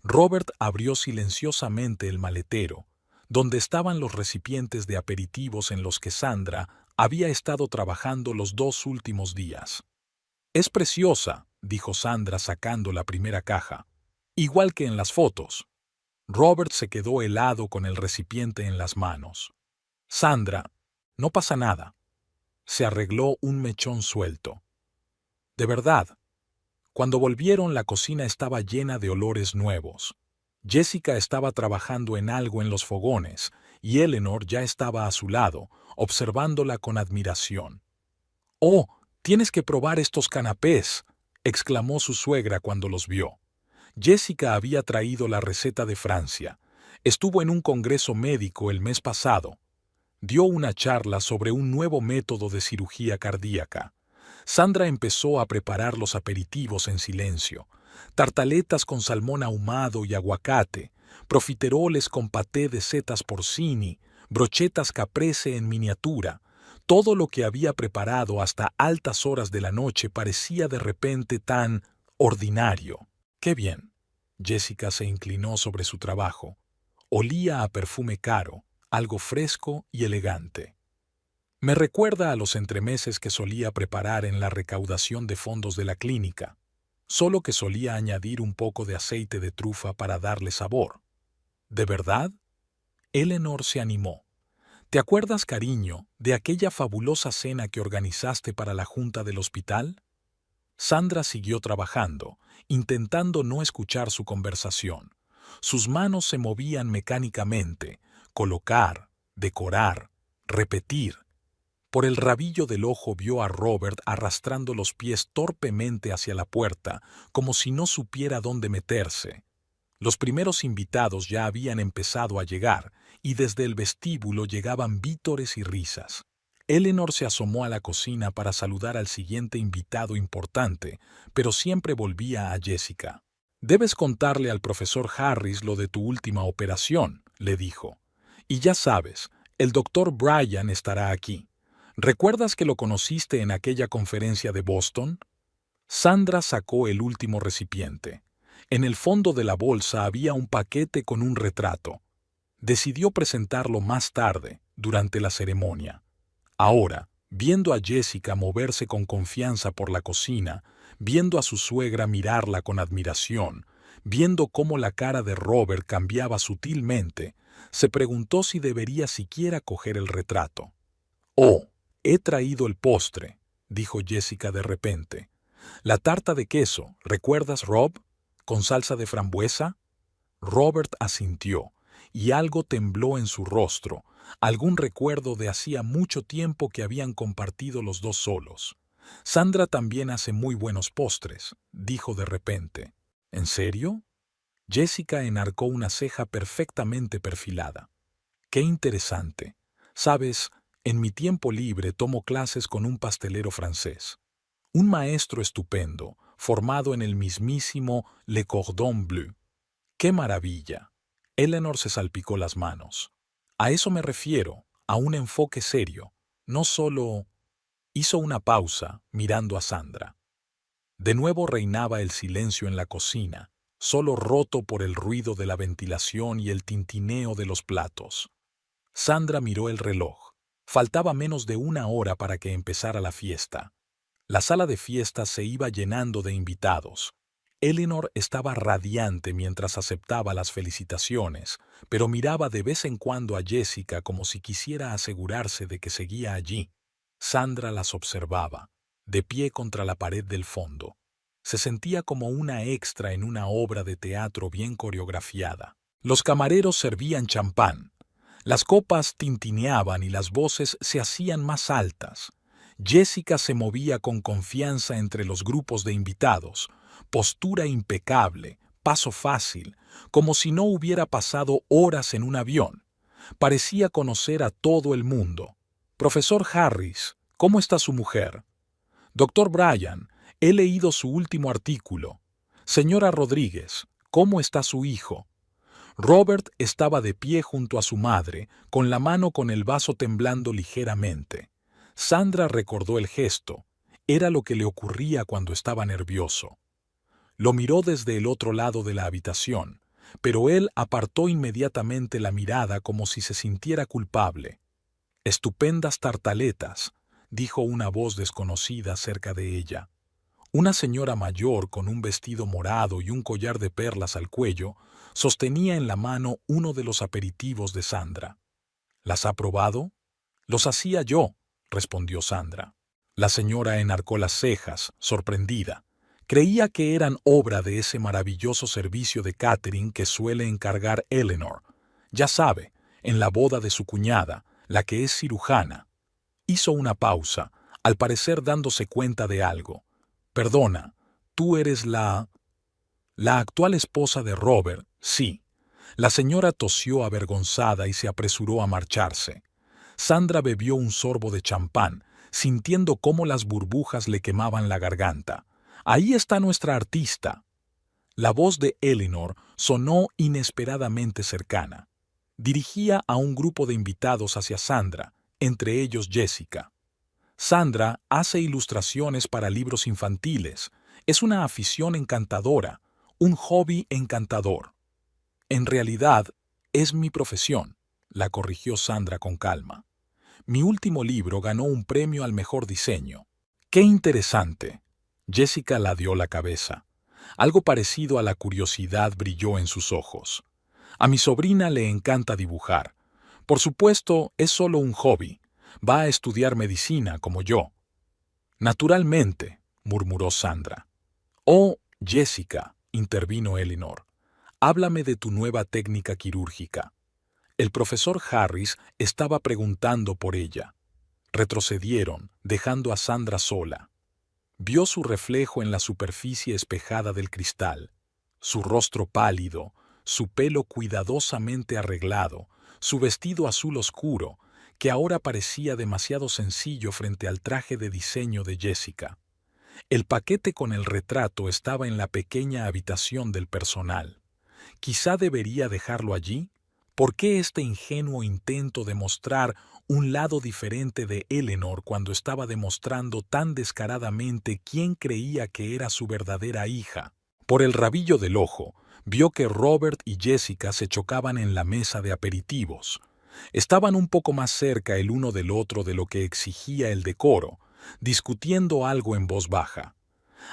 Robert abrió silenciosamente el maletero, donde estaban los recipientes de aperitivos en los que Sandra había estado trabajando los 2 últimos días. «Es preciosa», dijo Sandra sacando la primera caja. «Igual que en las fotos». Robert se quedó helado con el recipiente en las manos. «Sandra, no pasa nada». Se arregló un mechón suelto. «De verdad». Cuando volvieron, la cocina estaba llena de olores nuevos. Jessica estaba trabajando en algo en los fogones, y Eleanor ya estaba a su lado, observándola con admiración. «Oh, tienes que probar estos canapés», exclamó su suegra cuando los vio. Jessica había traído la receta de Francia. Estuvo en un congreso médico el mes pasado. Dio una charla sobre un nuevo método de cirugía cardíaca. Sandra empezó a preparar los aperitivos en silencio. Tartaletas con salmón ahumado y aguacate, profiteroles con paté de setas porcini, brochetas caprese en miniatura. Todo lo que había preparado hasta altas horas de la noche parecía de repente tan ordinario. «Qué bien». Jessica se inclinó sobre su trabajo. Olía a perfume caro, algo fresco y elegante. Me recuerda a los entremeses que solía preparar en la recaudación de fondos de la clínica, solo que solía añadir un poco de aceite de trufa para darle sabor. ¿De verdad? Eleanor se animó. ¿Te acuerdas, cariño, de aquella fabulosa cena que organizaste para la junta del hospital? Sandra siguió trabajando, intentando no escuchar su conversación. Sus manos se movían mecánicamente, colocar, decorar, repetir. Por el rabillo del ojo vio a Robert arrastrando los pies torpemente hacia la puerta, como si no supiera dónde meterse. Los primeros invitados ya habían empezado a llegar, y desde el vestíbulo llegaban vítores y risas. Eleanor se asomó a la cocina para saludar al siguiente invitado importante, pero siempre volvía a Jessica. «Debes contarle al profesor Harris lo de tu última operación», le dijo. Y ya sabes, el doctor Bryan estará aquí. ¿Recuerdas que lo conociste en aquella conferencia de Boston? Sandra sacó el último recipiente. En el fondo de la bolsa había un paquete con un retrato. Decidió presentarlo más tarde, durante la ceremonia. Ahora, viendo a Jessica moverse con confianza por la cocina, viendo a su suegra mirarla con admiración, viendo cómo la cara de Robert cambiaba sutilmente, se preguntó si debería siquiera coger el retrato. «Oh, he traído el postre», dijo Jessica de repente. «La tarta de queso, ¿recuerdas, Rob? ¿Con salsa de frambuesa?» Robert asintió, y algo tembló en su rostro, algún recuerdo de hacía mucho tiempo que habían compartido los dos solos. «Sandra también hace muy buenos postres», dijo de repente. «¿En serio?» Jessica enarcó una ceja perfectamente perfilada. «Qué interesante. Sabes, en mi tiempo libre tomo clases con un pastelero francés. Un maestro estupendo, formado en el mismísimo Le Cordon Bleu. ¡Qué maravilla!». Eleanor se salpicó las manos. «A eso me refiero, a un enfoque serio, no solo...». Hizo una pausa, mirando a Sandra. De nuevo reinaba el silencio en la cocina, solo roto por el ruido de la ventilación y el tintineo de los platos. Sandra miró el reloj. Faltaba menos de una hora para que empezara la fiesta. La sala de fiestas se iba llenando de invitados. Eleanor estaba radiante mientras aceptaba las felicitaciones, pero miraba de vez en cuando a Jessica como si quisiera asegurarse de que seguía allí. Sandra las observaba, de pie contra la pared del fondo. Se sentía como una extra en una obra de teatro bien coreografiada. Los camareros servían champán. Las copas tintineaban y las voces se hacían más altas. Jessica se movía con confianza entre los grupos de invitados, postura impecable, paso fácil, como si no hubiera pasado horas en un avión. Parecía conocer a todo el mundo. «Profesor Harris, ¿cómo está su mujer?» «Doctor Bryan, he leído su último artículo». «Señora Rodríguez, ¿cómo está su hijo?» Robert estaba de pie junto a su madre, con la mano con el vaso temblando ligeramente. Sandra recordó el gesto. Era lo que le ocurría cuando estaba nervioso. Lo miró desde el otro lado de la habitación, pero él apartó inmediatamente la mirada como si se sintiera culpable. «Estupendas tartaletas», dijo una voz desconocida cerca de ella. Una señora mayor con un vestido morado y un collar de perlas al cuello sostenía en la mano uno de los aperitivos de Sandra. «¿Las ha probado?» «Los hacía yo», respondió Sandra. La señora enarcó las cejas, sorprendida. Creía que eran obra de ese maravilloso servicio de catering que suele encargar Eleanor. Ya sabe, en la boda de su cuñada, la que es cirujana. Hizo una pausa, al parecer dándose cuenta de algo. «Perdona, tú eres la actual esposa de Robert, sí». La señora tosió avergonzada y se apresuró a marcharse. Sandra bebió un sorbo de champán, sintiendo cómo las burbujas le quemaban la garganta. «Ahí está nuestra artista». La voz de Eleanor sonó inesperadamente cercana. Dirigía a un grupo de invitados hacia Sandra, entre ellos Jessica. «Sandra hace ilustraciones para libros infantiles. Es una afición encantadora, un hobby encantador». «En realidad, es mi profesión», la corrigió Sandra con calma. «Mi último libro ganó un premio al mejor diseño». «Qué interesante». Jessica ladeó la cabeza. Algo parecido a la curiosidad brilló en sus ojos. «A mi sobrina le encanta dibujar. Por supuesto, es solo un hobby. Va a estudiar medicina, como yo». «Naturalmente», murmuró Sandra. «Oh, Jessica», intervino Eleanor, «háblame de tu nueva técnica quirúrgica». El profesor Harris estaba preguntando por ella. Retrocedieron, dejando a Sandra sola. Vio su reflejo en la superficie espejada del cristal, su rostro pálido, su pelo cuidadosamente arreglado, su vestido azul oscuro, que ahora parecía demasiado sencillo frente al traje de diseño de Jessica. El paquete con el retrato estaba en la pequeña habitación del personal. Quizá debería dejarlo allí. ¿Por qué este ingenuo intento de mostrar un lado diferente de Eleanor cuando estaba demostrando tan descaradamente quién creía que era su verdadera hija? Por el rabillo del ojo, vio que Robert y Jessica se chocaban en la mesa de aperitivos. Estaban un poco más cerca el uno del otro de lo que exigía el decoro, discutiendo algo en voz baja.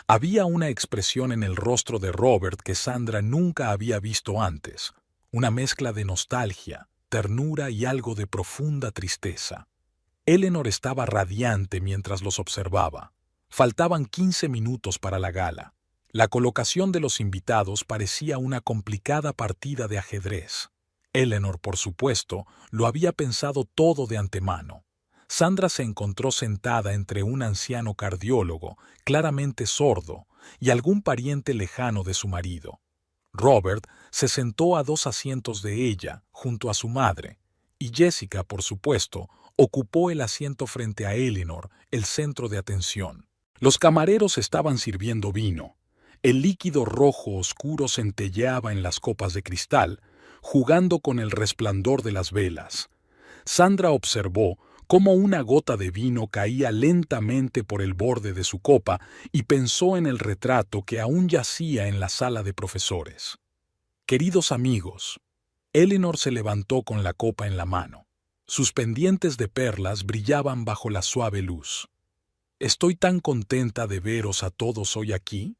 Había una expresión en el rostro de Robert que Sandra nunca había visto antes, una mezcla de nostalgia, ternura y algo de profunda tristeza. Eleanor estaba radiante mientras los observaba. Faltaban 15 minutos para la gala. La colocación de los invitados parecía una complicada partida de ajedrez. Eleanor, por supuesto, lo había pensado todo de antemano. Sandra se encontró sentada entre un anciano cardiólogo, claramente sordo, y algún pariente lejano de su marido. Robert se sentó a 2 asientos de ella, junto a su madre, y Jessica, por supuesto, ocupó el asiento frente a Eleanor, el centro de atención. Los camareros estaban sirviendo vino. El líquido rojo oscuro centelleaba en las copas de cristal, jugando con el resplandor de las velas. Sandra observó cómo una gota de vino caía lentamente por el borde de su copa y pensó en el retrato que aún yacía en la sala de profesores. Queridos amigos, Eleanor se levantó con la copa en la mano. Sus pendientes de perlas brillaban bajo la suave luz. Estoy tan contenta de veros a todos hoy aquí.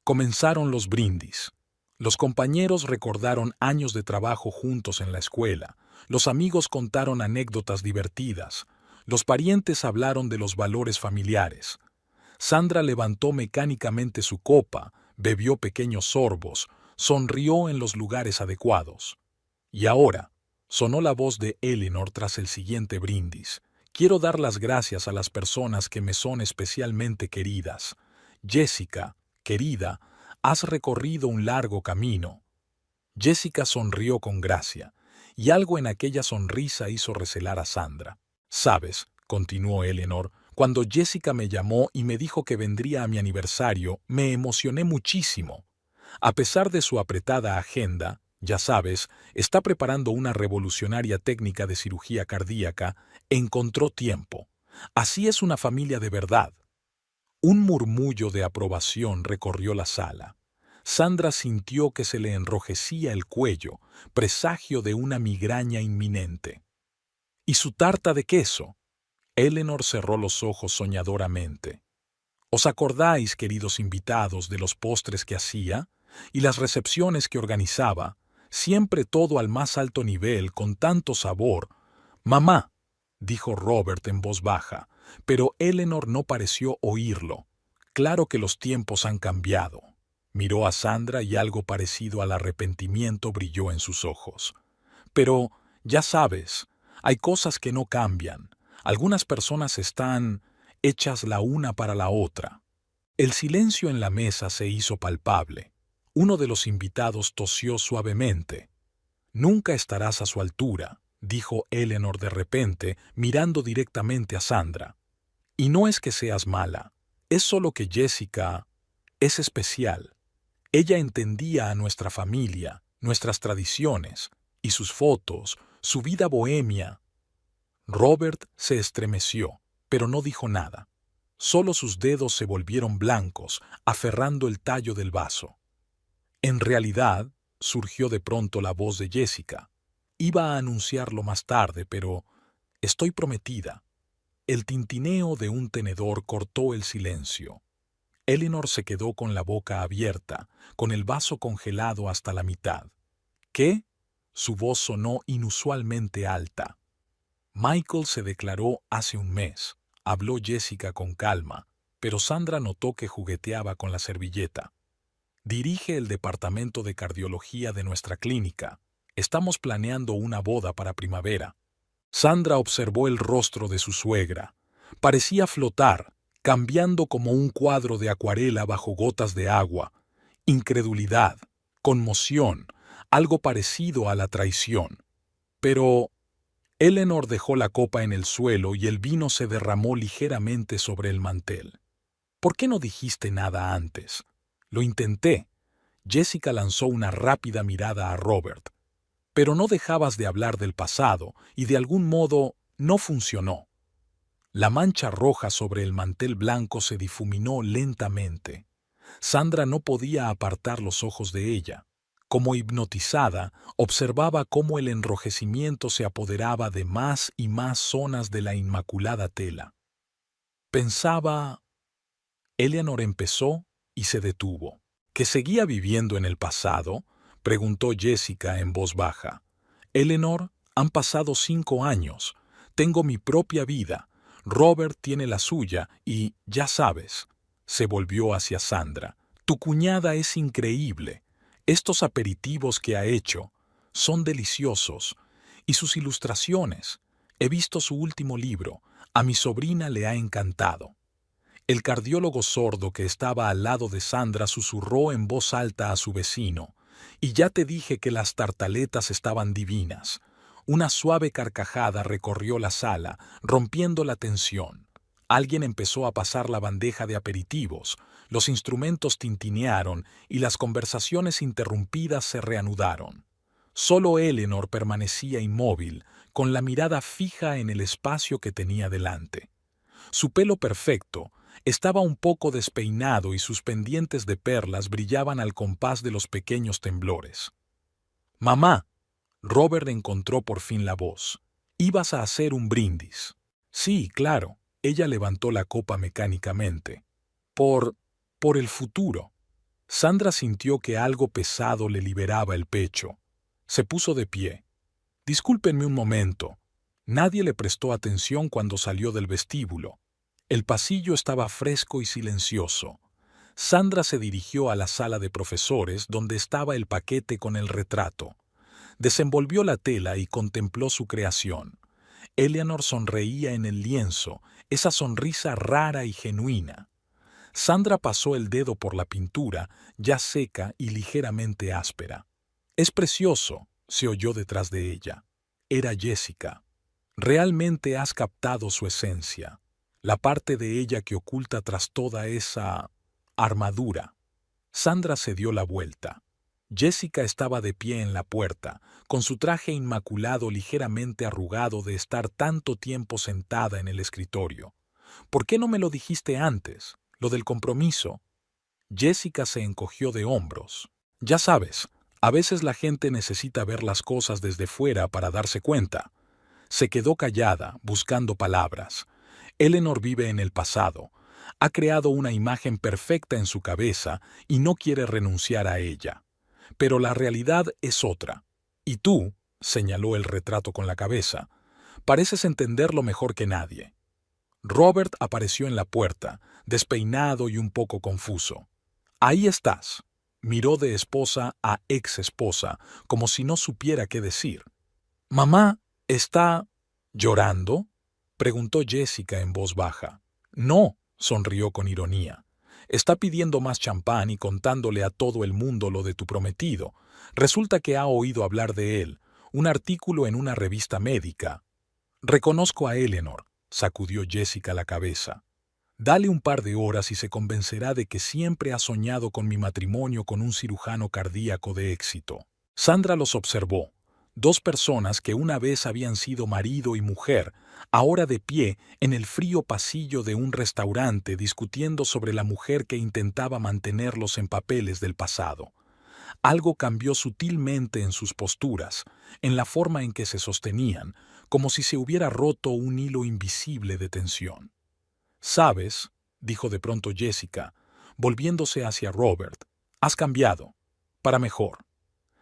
Comenzaron los brindis. Los compañeros recordaron años de trabajo juntos en la escuela. Los amigos contaron anécdotas divertidas. Los parientes hablaron de los valores familiares. Sandra levantó mecánicamente su copa, bebió pequeños sorbos, sonrió en los lugares adecuados. Y ahora, sonó la voz de Eleanor tras el siguiente brindis. Quiero dar las gracias a las personas que me son especialmente queridas. Jessica, querida, has recorrido un largo camino. Jessica sonrió con gracia, y algo en aquella sonrisa hizo recelar a Sandra. «Sabes», continuó Eleanor, «cuando Jessica me llamó y me dijo que vendría a mi aniversario, me emocioné muchísimo. A pesar de su apretada agenda, ya sabes, está preparando una revolucionaria técnica de cirugía cardíaca, encontró tiempo. Así es una familia de verdad». Un murmullo de aprobación recorrió la sala. Sandra sintió que se le enrojecía el cuello, presagio de una migraña inminente. ¿Y su tarta de queso? Eleanor cerró los ojos soñadoramente. ¿Os acordáis, queridos invitados, de los postres que hacía y las recepciones que organizaba? Siempre todo al más alto nivel, con tanto sabor. «Mamá», dijo Robert en voz baja, pero Eleanor no pareció oírlo. Claro que los tiempos han cambiado. Miró a Sandra y algo parecido al arrepentimiento brilló en sus ojos. Pero, ya sabes, hay cosas que no cambian. Algunas personas están hechas la una para la otra. El silencio en la mesa se hizo palpable. Uno de los invitados tosió suavemente. «Nunca estarás a su altura», dijo Eleanor de repente, mirando directamente a Sandra. «Y no es que seas mala, es solo que Jessica es especial. Ella entendía a nuestra familia, nuestras tradiciones, y sus fotos, su vida bohemia». Robert se estremeció, pero no dijo nada. Solo sus dedos se volvieron blancos, aferrando el tallo del vaso. En realidad, surgió de pronto la voz de Jessica. Iba a anunciarlo más tarde, pero estoy prometida. El tintineo de un tenedor cortó el silencio. Eleanor se quedó con la boca abierta, con el vaso congelado hasta la mitad. ¿Qué? Su voz sonó inusualmente alta. Michael se declaró hace un mes, habló Jessica con calma, pero Sandra notó que jugueteaba con la servilleta. Dirige el departamento de cardiología de nuestra clínica. Estamos planeando una boda para primavera. Sandra observó el rostro de su suegra. Parecía flotar, cambiando como un cuadro de acuarela bajo gotas de agua. Incredulidad, conmoción, algo parecido a la traición. Pero Eleanor dejó la copa en el suelo y el vino se derramó ligeramente sobre el mantel. «¿Por qué no dijiste nada antes?» «Lo intenté». Jessica lanzó una rápida mirada a Robert. Pero no dejabas de hablar del pasado y de algún modo no funcionó. La mancha roja sobre el mantel blanco se difuminó lentamente. Sandra no podía apartar los ojos de ella. Como hipnotizada, observaba cómo el enrojecimiento se apoderaba de más y más zonas de la inmaculada tela. Pensaba... Eleanor empezó y se detuvo. ¿Que seguía viviendo en el pasado?, preguntó Jessica en voz baja. Eleanor, han pasado 5 años. Tengo mi propia vida. Robert tiene la suya y, ya sabes, se volvió hacia Sandra. Tu cuñada es increíble. Estos aperitivos que ha hecho son deliciosos. Y sus ilustraciones. He visto su último libro. A mi sobrina le ha encantado. El cardiólogo sordo que estaba al lado de Sandra susurró en voz alta a su vecino. Y ya te dije que las tartaletas estaban divinas. Una suave carcajada recorrió la sala, rompiendo la tensión. Alguien empezó a pasar la bandeja de aperitivos, los instrumentos tintinearon y las conversaciones interrumpidas se reanudaron. Solo Eleanor permanecía inmóvil, con la mirada fija en el espacio que tenía delante. Su pelo perfecto estaba un poco despeinado y sus pendientes de perlas brillaban al compás de los pequeños temblores. «Mamá», Robert encontró por fin la voz. «¿Ibas a hacer un brindis?» «Sí, claro». Ella levantó la copa mecánicamente. Por el futuro». Sandra sintió que algo pesado le liberaba el pecho. Se puso de pie. «Discúlpenme un momento». Nadie le prestó atención cuando salió del vestíbulo. El pasillo estaba fresco y silencioso. Sandra se dirigió a la sala de profesores donde estaba el paquete con el retrato. Desenvolvió la tela y contempló su creación. Eleanor sonreía en el lienzo, esa sonrisa rara y genuina. Sandra pasó el dedo por la pintura, ya seca y ligeramente áspera. «Es precioso», se oyó detrás de ella. Era Jessica. «Realmente has captado su esencia, la parte de ella que oculta tras toda esa armadura». Sandra se dio la vuelta. Jessica estaba de pie en la puerta, con su traje inmaculado ligeramente arrugado de estar tanto tiempo sentada en el escritorio. «¿Por qué no me lo dijiste antes? Lo del compromiso». Jessica se encogió de hombros. «Ya sabes, a veces la gente necesita ver las cosas desde fuera para darse cuenta». Se quedó callada, buscando palabras. Eleanor vive en el pasado. Ha creado una imagen perfecta en su cabeza y no quiere renunciar a ella. Pero la realidad es otra. Y tú, señaló el retrato con la cabeza, pareces entenderlo mejor que nadie. Robert apareció en la puerta, despeinado y un poco confuso. «Ahí estás». Miró de esposa a ex esposa, como si no supiera qué decir. «Mamá, ¿está llorando?», preguntó Jessica en voz baja. «No», sonrió con ironía. «Está pidiendo más champán y contándole a todo el mundo lo de tu prometido. Resulta que ha oído hablar de él, un artículo en una revista médica». «Reconozco a Eleanor», sacudió Jessica la cabeza. «Dale un par de horas y se convencerá de que siempre ha soñado con mi matrimonio con un cirujano cardíaco de éxito». Sandra los observó. 2 personas que una vez habían sido marido y mujer, ahora de pie en el frío pasillo de un restaurante discutiendo sobre la mujer que intentaba mantenerlos en papeles del pasado. Algo cambió sutilmente en sus posturas, en la forma en que se sostenían, como si se hubiera roto un hilo invisible de tensión. «¿Sabes?», dijo de pronto Jessica, volviéndose hacia Robert, «has cambiado. Para mejor».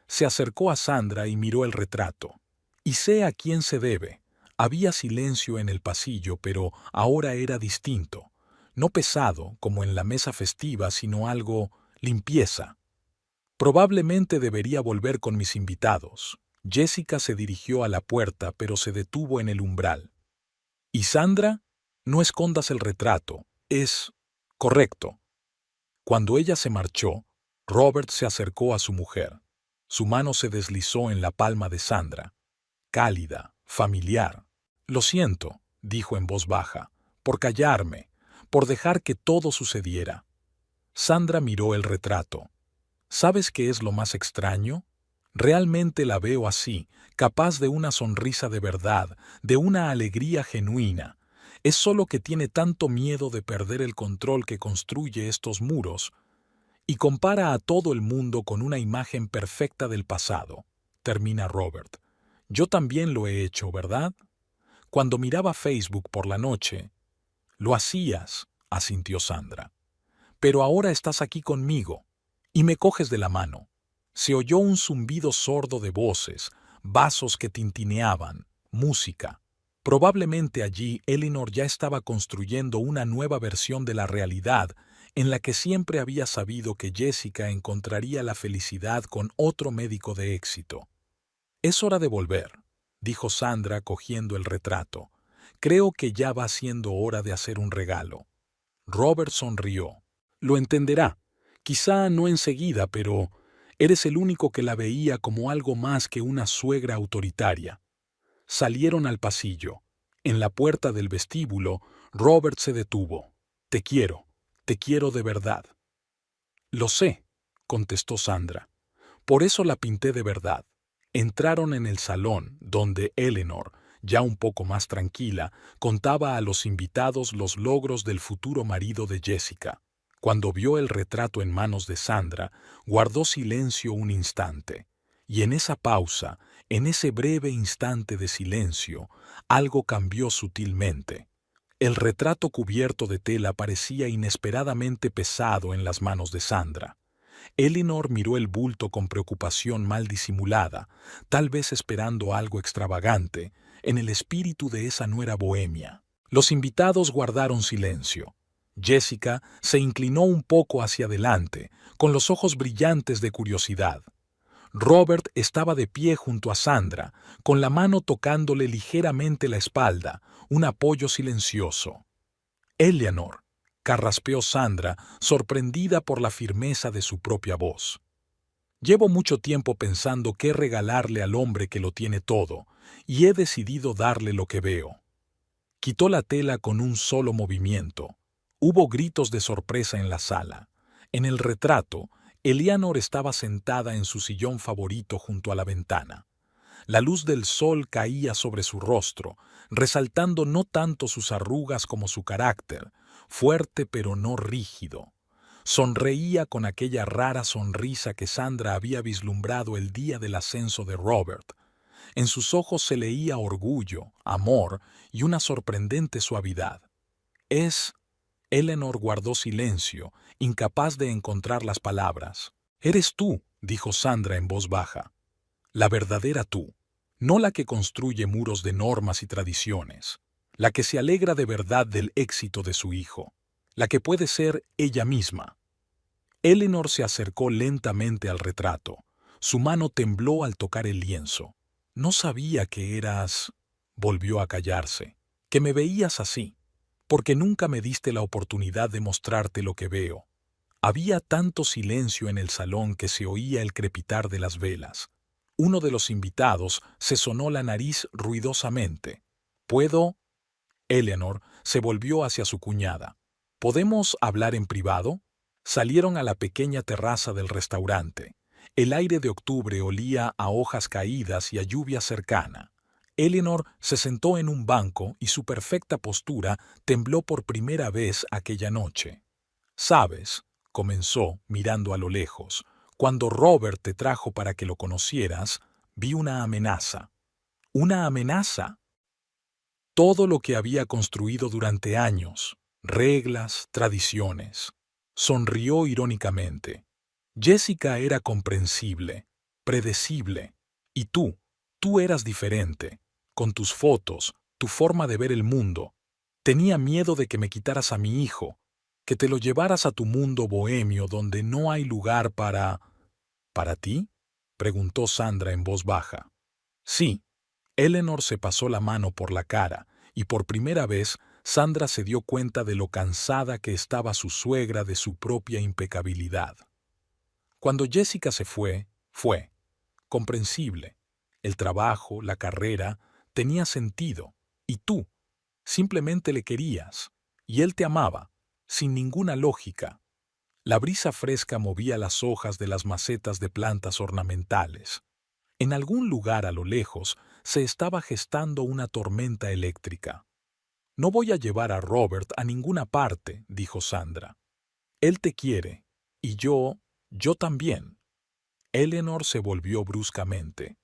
Se acercó a Sandra y miró el retrato. «Y sé a quién se debe». Había silencio en el pasillo, pero ahora era distinto. No pesado, como en la mesa festiva, sino algo limpieza. «Probablemente debería volver con mis invitados». Jessica se dirigió a la puerta, pero se detuvo en el umbral. «¿Y Sandra? No escondas el retrato. Es correcto». Cuando ella se marchó, Robert se acercó a su mujer. Su mano se deslizó en la palma de Sandra. Cálida, familiar. «Lo siento», dijo en voz baja, «por callarme, por dejar que todo sucediera». Sandra miró el retrato. «¿Sabes qué es lo más extraño?». Realmente la veo así, capaz de una sonrisa de verdad, de una alegría genuina. Es solo que tiene tanto miedo de perder el control que construye estos muros y compara a todo el mundo con una imagen perfecta del pasado. Termina Robert. Yo también lo he hecho, ¿verdad? Cuando miraba Facebook por la noche. Lo hacías, asintió Sandra. Pero ahora estás aquí conmigo y me coges de la mano. Se oyó un zumbido sordo de voces, vasos que tintineaban, música. Probablemente allí Eleanor ya estaba construyendo una nueva versión de la realidad en la que siempre había sabido que Jessica encontraría la felicidad con otro médico de éxito. «Es hora de volver», dijo Sandra cogiendo el retrato. «Creo que ya va siendo hora de hacer un regalo». Robert sonrió. «Lo entenderá. Quizá no enseguida, pero eres el único que la veía como algo más que una suegra autoritaria». Salieron al pasillo. En la puerta del vestíbulo, Robert se detuvo. «Te quiero de verdad». «Lo sé», contestó Sandra. «Por eso la pinté de verdad». Entraron en el salón, donde Eleanor, ya un poco más tranquila, contaba a los invitados los logros del futuro marido de Jessica. Cuando vio el retrato en manos de Sandra, guardó silencio un instante. Y en esa pausa, en ese breve instante de silencio, algo cambió sutilmente. El retrato cubierto de tela parecía inesperadamente pesado en las manos de Sandra. Eleanor miró el bulto con preocupación mal disimulada, tal vez esperando algo extravagante, en el espíritu de esa nuera bohemia. Los invitados guardaron silencio. Jessica se inclinó un poco hacia adelante, con los ojos brillantes de curiosidad. Robert estaba de pie junto a Sandra, con la mano tocándole ligeramente la espalda, un apoyo silencioso. «Eleanor», carraspeó Sandra, sorprendida por la firmeza de su propia voz. «Llevo mucho tiempo pensando qué regalarle al hombre que lo tiene todo, y he decidido darle lo que veo». Quitó la tela con un solo movimiento. Hubo gritos de sorpresa en la sala. En el retrato, Eleanor estaba sentada en su sillón favorito junto a la ventana. La luz del sol caía sobre su rostro, resaltando no tanto sus arrugas como su carácter, fuerte pero no rígido. Sonreía con aquella rara sonrisa que Sandra había vislumbrado el día del ascenso de Robert. En sus ojos se leía orgullo, amor y una sorprendente suavidad. Eleanor guardó silencio, incapaz de encontrar las palabras. «Eres tú», dijo Sandra en voz baja. «La verdadera tú, no la que construye muros de normas y tradiciones, la que se alegra de verdad del éxito de su hijo, la que puede ser ella misma». Eleanor se acercó lentamente al retrato. Su mano tembló al tocar el lienzo. «No sabía que eras...» Volvió a callarse. «Que me veías así, porque nunca me diste la oportunidad de mostrarte lo que veo». Había tanto silencio en el salón que se oía el crepitar de las velas. Uno de los invitados se sonó la nariz ruidosamente. «¿Puedo?» Eleanor se volvió hacia su cuñada. «¿Podemos hablar en privado?» Salieron a la pequeña terraza del restaurante. El aire de octubre olía a hojas caídas y a lluvia cercana. Eleanor se sentó en un banco y su perfecta postura tembló por primera vez aquella noche. «¿Sabes?», comenzó, mirando a lo lejos, «cuando Robert te trajo para que lo conocieras, vi una amenaza». «¿Una amenaza?» Todo lo que había construido durante años, reglas, tradiciones. Sonrió irónicamente. Jessica era comprensible, predecible, y tú eras diferente, con tus fotos, tu forma de ver el mundo. Tenía miedo de que me quitaras a mi hijo, que te lo llevaras a tu mundo bohemio donde no hay lugar para... ¿Para ti?, preguntó Sandra en voz baja. Sí. Eleanor se pasó la mano por la cara, y por primera vez Sandra se dio cuenta de lo cansada que estaba su suegra de su propia impecabilidad. Cuando Jessica se fue, comprensible. El trabajo, la carrera, tenía sentido, y tú simplemente le querías, y él te amaba, sin ninguna lógica. La brisa fresca movía las hojas de las macetas de plantas ornamentales. En algún lugar a lo lejos se estaba gestando una tormenta eléctrica. No voy a llevar a Robert a ninguna parte, dijo Sandra. Él te quiere, y yo también. Eleanor se volvió bruscamente.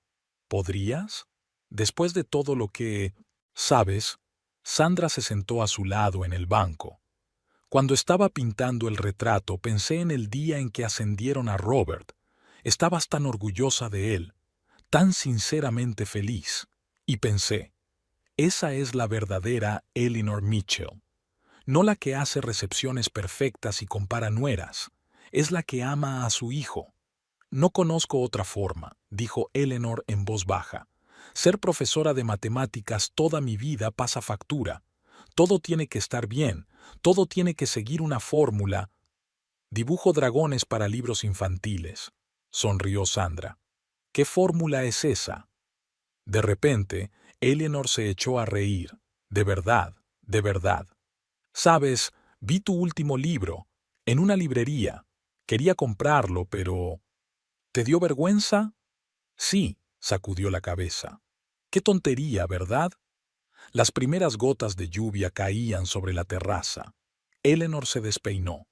¿Podrías? Después de todo lo que... ¿Sabes? Sandra se sentó a su lado en el banco. Cuando estaba pintando el retrato pensé en el día en que ascendieron a Robert. Estabas tan orgullosa de él, tan sinceramente feliz. Y pensé, esa es la verdadera Eleanor Mitchell. No la que hace recepciones perfectas y compara nueras. Es la que ama a su hijo. No conozco otra forma, dijo Eleanor en voz baja. Ser profesora de matemáticas toda mi vida pasa factura. Todo tiene que estar bien, todo tiene que seguir una fórmula. Dibujo dragones para libros infantiles, sonrió Sandra. ¿Qué fórmula es esa? De repente, Eleanor se echó a reír. De verdad, de verdad. Sabes, vi tu último libro, en una librería. Quería comprarlo, pero... ¿Te dio vergüenza? Sí, sacudió la cabeza. Qué tontería, ¿verdad? Las primeras gotas de lluvia caían sobre la terraza. Eleanor se despeinó.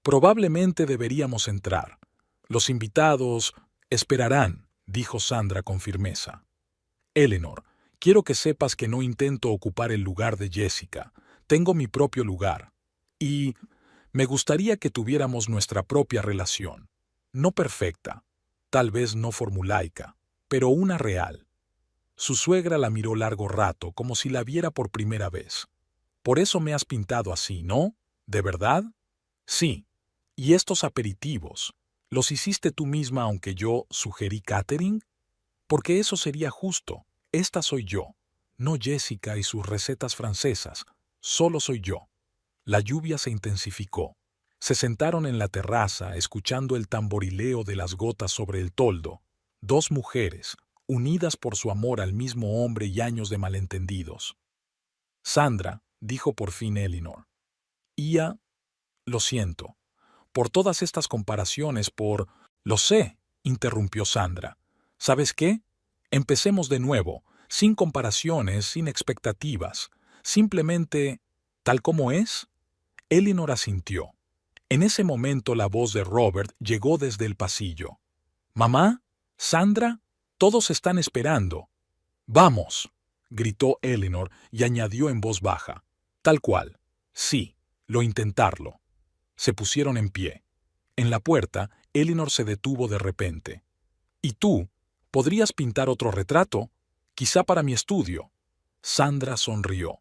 Probablemente deberíamos entrar. Los invitados esperarán, dijo Sandra con firmeza. Eleanor, quiero que sepas que no intento ocupar el lugar de Jessica. Tengo mi propio lugar. Y me gustaría que tuviéramos nuestra propia relación. No perfecta, tal vez no formulaica, pero una real. Su suegra la miró largo rato, como si la viera por primera vez. Por eso me has pintado así, ¿no? ¿De verdad? Sí. ¿Y estos aperitivos? ¿Los hiciste tú misma aunque yo sugerí catering? Porque eso sería justo. Esta soy yo. No Jessica y sus recetas francesas. Solo soy yo. La lluvia se intensificó. Se sentaron en la terraza, escuchando el tamborileo de las gotas sobre el toldo. Dos mujeres, unidas por su amor al mismo hombre y años de malentendidos. Sandra, dijo por fin Eleanor. Ia, lo siento. Por todas estas comparaciones, por... Lo sé, interrumpió Sandra. ¿Sabes qué? Empecemos de nuevo, sin comparaciones, sin expectativas. Simplemente, tal como es. Eleanor asintió. En ese momento la voz de Robert llegó desde el pasillo. «Mamá, Sandra, todos están esperando». «Vamos», gritó Eleanor y añadió en voz baja. «Tal cual. Sí, lo intentarlo». Se pusieron en pie. En la puerta, Eleanor se detuvo de repente. «¿Y tú? ¿Podrías pintar otro retrato? Quizá para mi estudio». Sandra sonrió.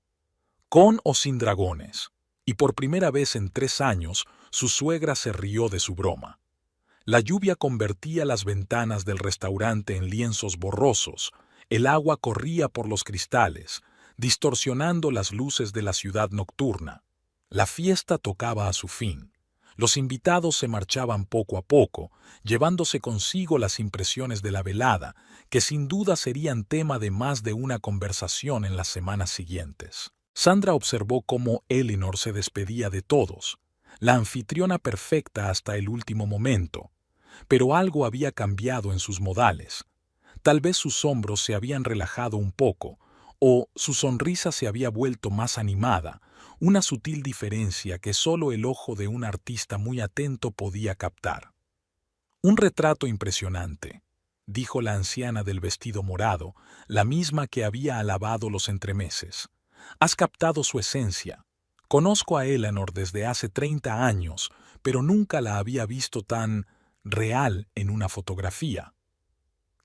«Con o sin dragones». Y por primera vez en 3 años, su suegra se rió de su broma. La lluvia convertía las ventanas del restaurante en lienzos borrosos, el agua corría por los cristales, distorsionando las luces de la ciudad nocturna. La fiesta tocaba a su fin. Los invitados se marchaban poco a poco, llevándose consigo las impresiones de la velada, que sin duda serían tema de más de una conversación en las semanas siguientes. Sandra observó cómo Eleanor se despedía de todos, la anfitriona perfecta hasta el último momento, pero algo había cambiado en sus modales. Tal vez sus hombros se habían relajado un poco, o su sonrisa se había vuelto más animada, una sutil diferencia que solo el ojo de un artista muy atento podía captar. «Un retrato impresionante», dijo la anciana del vestido morado, la misma que había alabado los entremeses. «Has captado su esencia. Conozco a Eleanor desde hace 30 años, pero nunca la había visto tan real en una fotografía».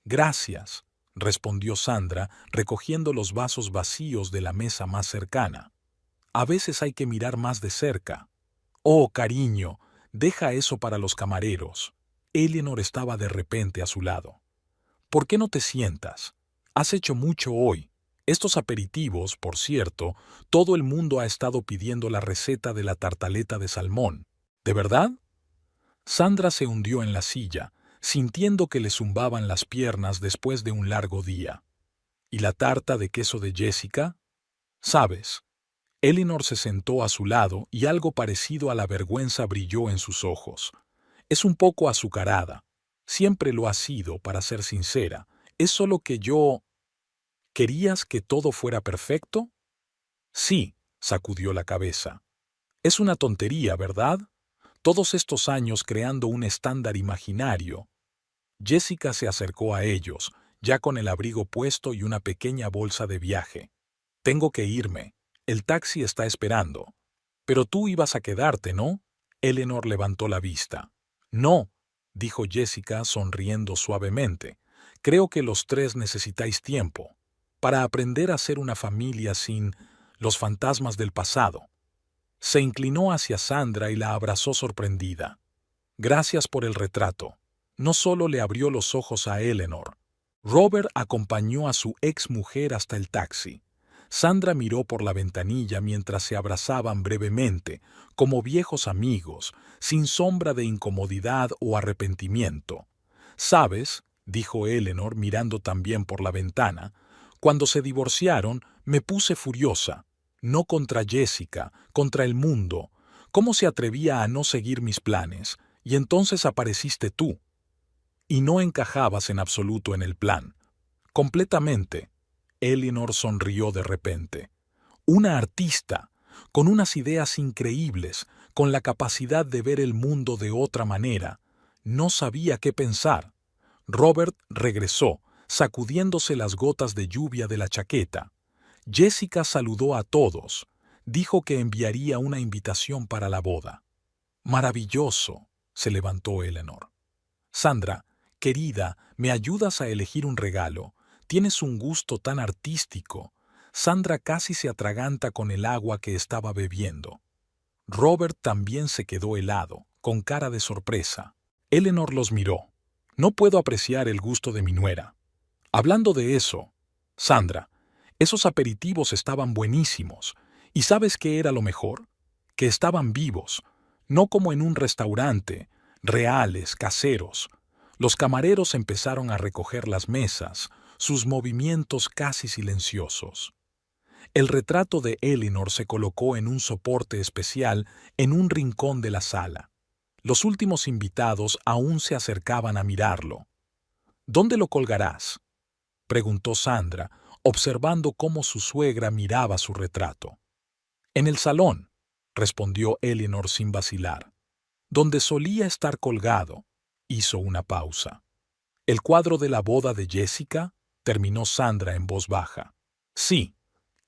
«Gracias», respondió Sandra, recogiendo los vasos vacíos de la mesa más cercana. «A veces hay que mirar más de cerca». «Oh, cariño, deja eso para los camareros». Eleanor estaba de repente a su lado. «¿Por qué no te sientas? Has hecho mucho hoy. Estos aperitivos, por cierto, todo el mundo ha estado pidiendo la receta de la tartaleta de salmón. ¿De verdad?» Sandra se hundió en la silla, sintiendo que le zumbaban las piernas después de un largo día. ¿Y la tarta de queso de Jessica? ¿Sabes? Eleanor se sentó a su lado y algo parecido a la vergüenza brilló en sus ojos. Es un poco azucarada. Siempre lo ha sido, para ser sincera. Es solo que yo... ¿Querías que todo fuera perfecto? Sí, sacudió la cabeza. Es una tontería, ¿verdad? Todos estos años creando un estándar imaginario. Jessica se acercó a ellos, ya con el abrigo puesto y una pequeña bolsa de viaje. Tengo que irme. El taxi está esperando. Pero tú ibas a quedarte, ¿no? Eleanor levantó la vista. No, dijo Jessica sonriendo suavemente. Creo que los tres necesitáis tiempo para aprender a ser una familia sin los fantasmas del pasado. Se inclinó hacia Sandra y la abrazó sorprendida. Gracias por el retrato. No solo le abrió los ojos a Eleanor. Robert acompañó a su exmujer hasta el taxi. Sandra miró por la ventanilla mientras se abrazaban brevemente, como viejos amigos, sin sombra de incomodidad o arrepentimiento. «¿Sabes?», dijo Eleanor mirando también por la ventana, «cuando se divorciaron me puse furiosa. No contra Jessica, contra el mundo. ¿Cómo se atrevía a no seguir mis planes? Y entonces apareciste tú. Y no encajabas en absoluto en el plan. Completamente». Eleanor sonrió de repente. Una artista, con unas ideas increíbles, con la capacidad de ver el mundo de otra manera. No sabía qué pensar. Robert regresó, sacudiéndose las gotas de lluvia de la chaqueta. Jessica saludó a todos. Dijo que enviaría una invitación para la boda. «Maravilloso», se levantó Eleanor. «Sandra, querida, ¿me ayudas a elegir un regalo? Tienes un gusto tan artístico». Sandra casi se atraganta con el agua que estaba bebiendo. Robert también se quedó helado, con cara de sorpresa. Eleanor los miró. «No puedo apreciar el gusto de mi nuera». «Hablando de eso, Sandra, esos aperitivos estaban buenísimos. ¿Y sabes qué era lo mejor? Que estaban vivos, no como en un restaurante, reales, caseros». Los camareros empezaron a recoger las mesas, sus movimientos casi silenciosos. El retrato de Eleanor se colocó en un soporte especial en un rincón de la sala. Los últimos invitados aún se acercaban a mirarlo. «¿Dónde lo colgarás?», preguntó Sandra, observando cómo su suegra miraba su retrato. «En el salón», respondió Eleanor sin vacilar. «Donde solía estar colgado». Hizo una pausa. «¿El cuadro de la boda de Jessica?», terminó Sandra en voz baja. «Sí»,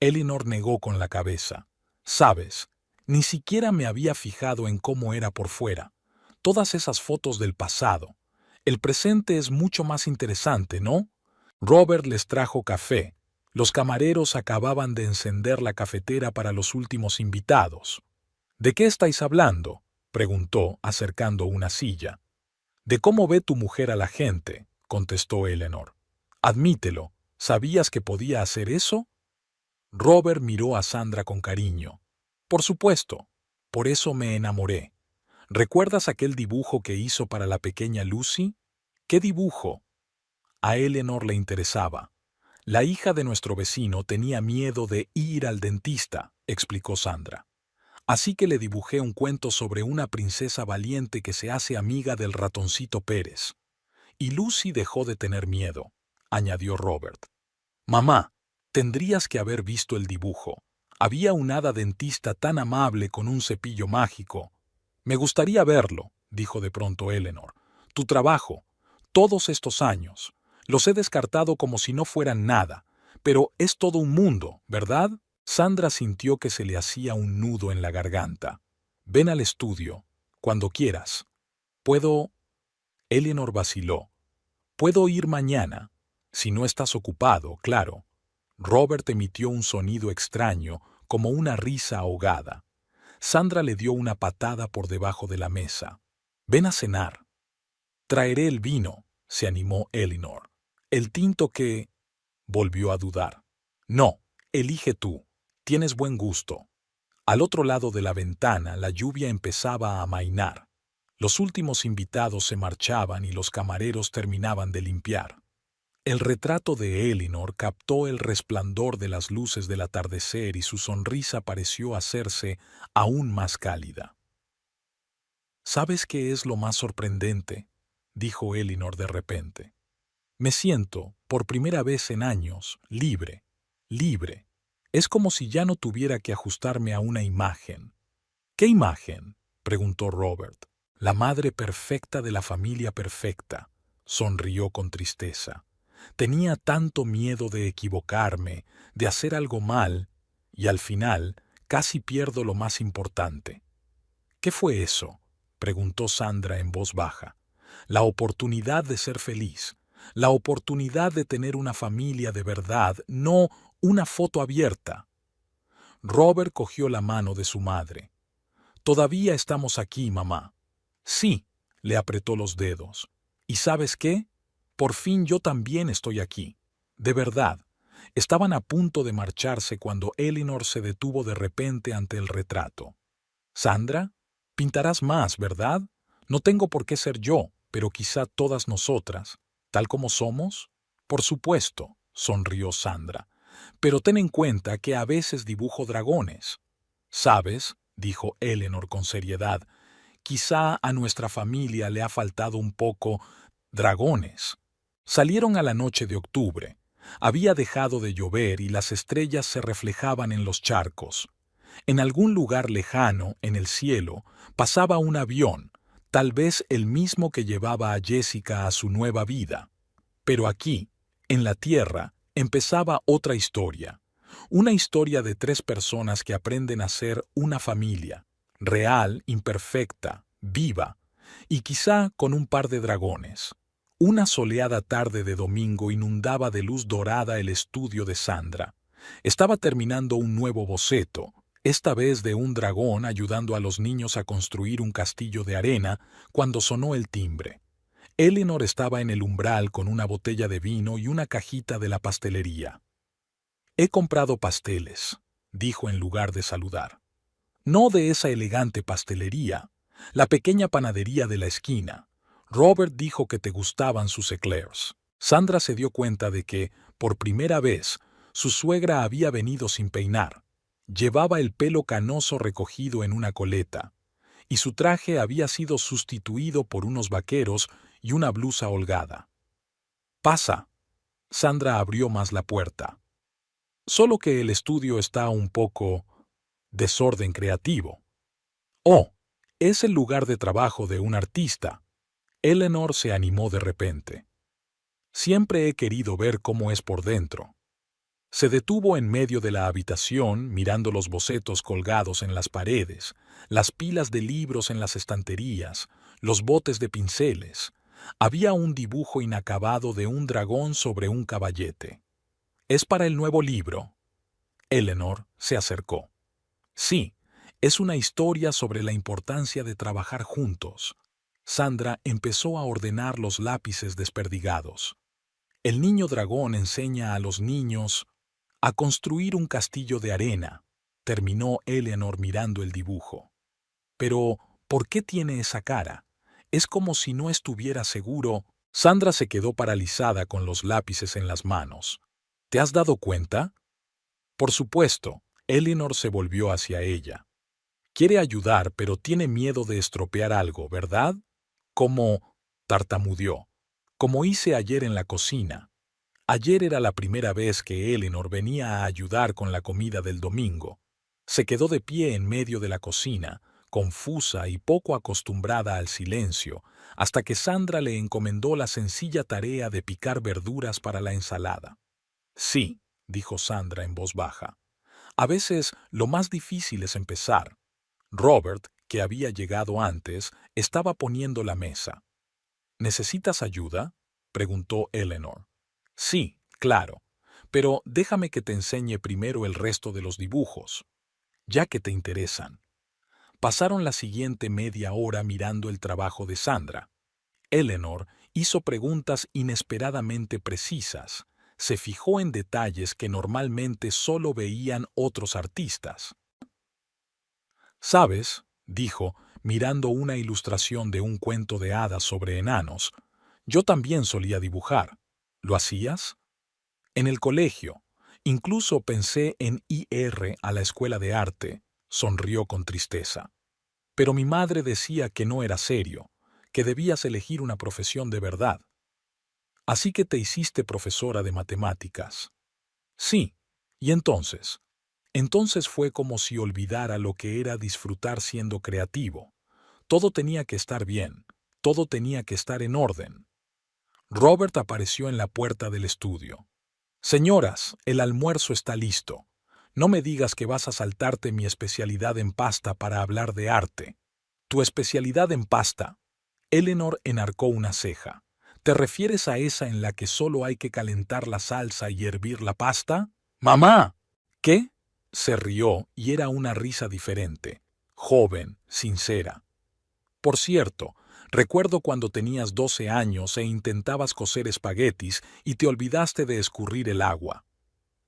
Eleanor negó con la cabeza. «Sabes, ni siquiera me había fijado en cómo era por fuera. Todas esas fotos del pasado. El presente es mucho más interesante, ¿no?». Robert les trajo café. Los camareros acababan de encender la cafetera para los últimos invitados. «¿De qué estáis hablando?», preguntó, acercando una silla. «De cómo ve tu mujer a la gente», contestó Eleanor. «Admítelo, ¿sabías que podía hacer eso?». Robert miró a Sandra con cariño. «Por supuesto, por eso me enamoré. ¿Recuerdas aquel dibujo que hizo para la pequeña Lucy?». «¿Qué dibujo?». A Eleanor le interesaba. «La hija de nuestro vecino tenía miedo de ir al dentista», explicó Sandra. «Así que le dibujé un cuento sobre una princesa valiente que se hace amiga del ratoncito Pérez. Y Lucy dejó de tener miedo», añadió Robert. «Mamá, tendrías que haber visto el dibujo. Había una hada dentista tan amable con un cepillo mágico». «Me gustaría verlo», dijo de pronto Eleanor. «Tu trabajo, todos estos años, los he descartado como si no fueran nada, pero es todo un mundo, ¿verdad?». Sandra sintió que se le hacía un nudo en la garganta. «Ven al estudio, cuando quieras». «¿Puedo...?» Eleanor vaciló. «Puedo ir mañana, si no estás ocupado, claro». Robert emitió un sonido extraño, como una risa ahogada. Sandra le dio una patada por debajo de la mesa. «Ven a cenar». «Traeré el vino», se animó Eleanor. «El tinto que...». Volvió a dudar. «No, elige tú. Tienes buen gusto». Al otro lado de la ventana la lluvia empezaba a amainar. Los últimos invitados se marchaban y los camareros terminaban de limpiar. El retrato de Eleanor captó el resplandor de las luces del atardecer y su sonrisa pareció hacerse aún más cálida. «¿Sabes qué es lo más sorprendente?», dijo Elinor de repente. Me siento, por primera vez en años, libre, libre. Es como si ya no tuviera que ajustarme a una imagen. ¿Qué imagen?, preguntó Robert. La madre perfecta de la familia perfecta, sonrió con tristeza. Tenía tanto miedo de equivocarme, de hacer algo mal, y al final casi pierdo lo más importante. ¿Qué fue eso?, preguntó Sandra en voz baja. La oportunidad de ser feliz, la oportunidad de tener una familia de verdad, no una foto abierta. Robert cogió la mano de su madre. Todavía estamos aquí, mamá. Sí, le apretó los dedos. ¿Y sabes qué? Por fin yo también estoy aquí. De verdad. Estaban a punto de marcharse cuando Elinor se detuvo de repente ante el retrato. Sandra, pintarás más, ¿verdad? No tengo por qué ser yo, pero quizá todas nosotras, tal como somos. Por supuesto, sonrió Sandra. Pero ten en cuenta que a veces dibujo dragones. ¿Sabes?, dijo Elinor con seriedad, quizá a nuestra familia le ha faltado un poco dragones. Salieron a la noche de octubre. Había dejado de llover y las estrellas se reflejaban en los charcos. En algún lugar lejano, en el cielo, pasaba un avión, tal vez el mismo que llevaba a Jessica a su nueva vida. Pero aquí, en la tierra, empezaba otra historia. Una historia de 3 personas que aprenden a ser una familia, real, imperfecta, viva, y quizá con un par de dragones. Una soleada tarde de domingo inundaba de luz dorada el estudio de Sandra. Estaba terminando un nuevo boceto, esta vez de un dragón ayudando a los niños a construir un castillo de arena, cuando sonó el timbre. Elinor estaba en el umbral con una botella de vino y una cajita de la pastelería. «He comprado pasteles», dijo en lugar de saludar. «No de esa elegante pastelería, la pequeña panadería de la esquina. Robert dijo que te gustaban sus eclairs». Sandra se dio cuenta de que, por primera vez, su suegra había venido sin peinar. Llevaba el pelo canoso recogido en una coleta, y su traje había sido sustituido por unos vaqueros y una blusa holgada. «Pasa». Sandra abrió más la puerta. «Solo que el estudio está un poco desorden creativo». «Oh, es el lugar de trabajo de un artista». Elinor se animó de repente. «Siempre he querido ver cómo es por dentro». Se detuvo en medio de la habitación mirando los bocetos colgados en las paredes, las pilas de libros en las estanterías, los botes de pinceles. Había un dibujo inacabado de un dragón sobre un caballete. «¿Es para el nuevo libro?» Elinor se acercó. «Sí, es una historia sobre la importancia de trabajar juntos». Sandra empezó a ordenar los lápices desperdigados. «El niño dragón enseña a los niños a construir un castillo de arena», terminó Elinor mirando el dibujo. «Pero, ¿por qué tiene esa cara? Es como si no estuviera seguro». Sandra se quedó paralizada con los lápices en las manos. «¿Te has dado cuenta?» «Por supuesto». Elinor se volvió hacia ella. «Quiere ayudar, pero tiene miedo de estropear algo, ¿verdad?» «Como», tartamudeó, «como hice ayer en la cocina». Ayer era la primera vez que Elinor venía a ayudar con la comida del domingo. Se quedó de pie en medio de la cocina, confusa y poco acostumbrada al silencio, hasta que Sandra le encomendó la sencilla tarea de picar verduras para la ensalada. «Sí», dijo Sandra en voz baja. «A veces lo más difícil es empezar». Robert, que había llegado antes, estaba poniendo la mesa. «¿Necesitas ayuda?», preguntó Elinor. «Sí, claro, pero déjame que te enseñe primero el resto de los dibujos, ya que te interesan». Pasaron la siguiente media hora mirando el trabajo de Sandra. Elinor hizo preguntas inesperadamente precisas. Se fijó en detalles que normalmente solo veían otros artistas. «¿Sabes?», dijo, mirando una ilustración de un cuento de hadas sobre enanos, «yo también solía dibujar. ¿Lo hacías?» «En el colegio. Incluso pensé en ir a la escuela de arte», sonrió con tristeza. «Pero mi madre decía que no era serio, que debías elegir una profesión de verdad. Así que te hiciste profesora de matemáticas. Sí. ¿Y entonces? Entonces fue como si olvidara lo que era disfrutar siendo creativo. Todo tenía que estar bien, todo tenía que estar en orden. Robert apareció en la puerta del estudio. Señoras, el almuerzo está listo. No me digas que vas a saltarte mi especialidad en pasta para hablar de arte. ¿Tu especialidad en pasta? Eleanor enarcó una ceja. ¿Te refieres a esa en la que solo hay que calentar la salsa y hervir la pasta? ¡Mamá! ¿Qué? Se rió y era una risa diferente, joven, sincera. Por cierto, recuerdo cuando tenías 12 años e intentabas cocer espaguetis y te olvidaste de escurrir el agua.